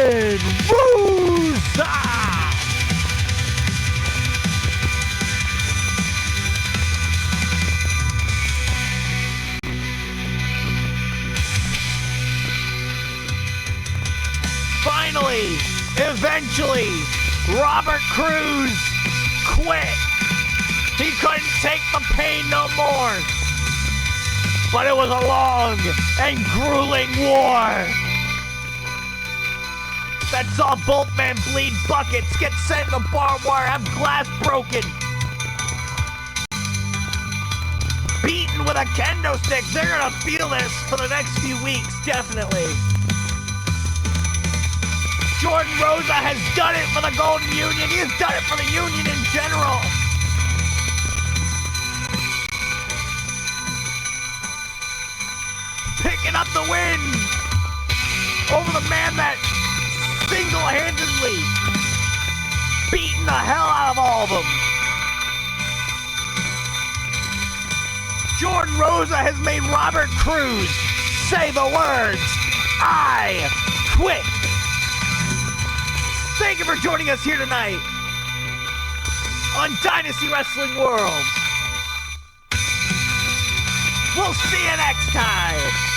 Rosa! Finally, eventually, Robert Cruz quit. He couldn't take the pain no more. But it was a long and grueling war that saw both men bleed buckets, get sent to barbed wire, have glass broken, beaten with a kendo stick. They're gonna feel this for the next few weeks, definitely. Jordan Rosa has done it for the Golden Union. He has done it for the Union in general. Picking up the win over the man that single-handedly beaten the hell out of all of them. Jordan Rosa has made Robert Cruz say the words, "I quit." Thank you for joining us here tonight on Dynasty Wrestling World. We'll see you next time.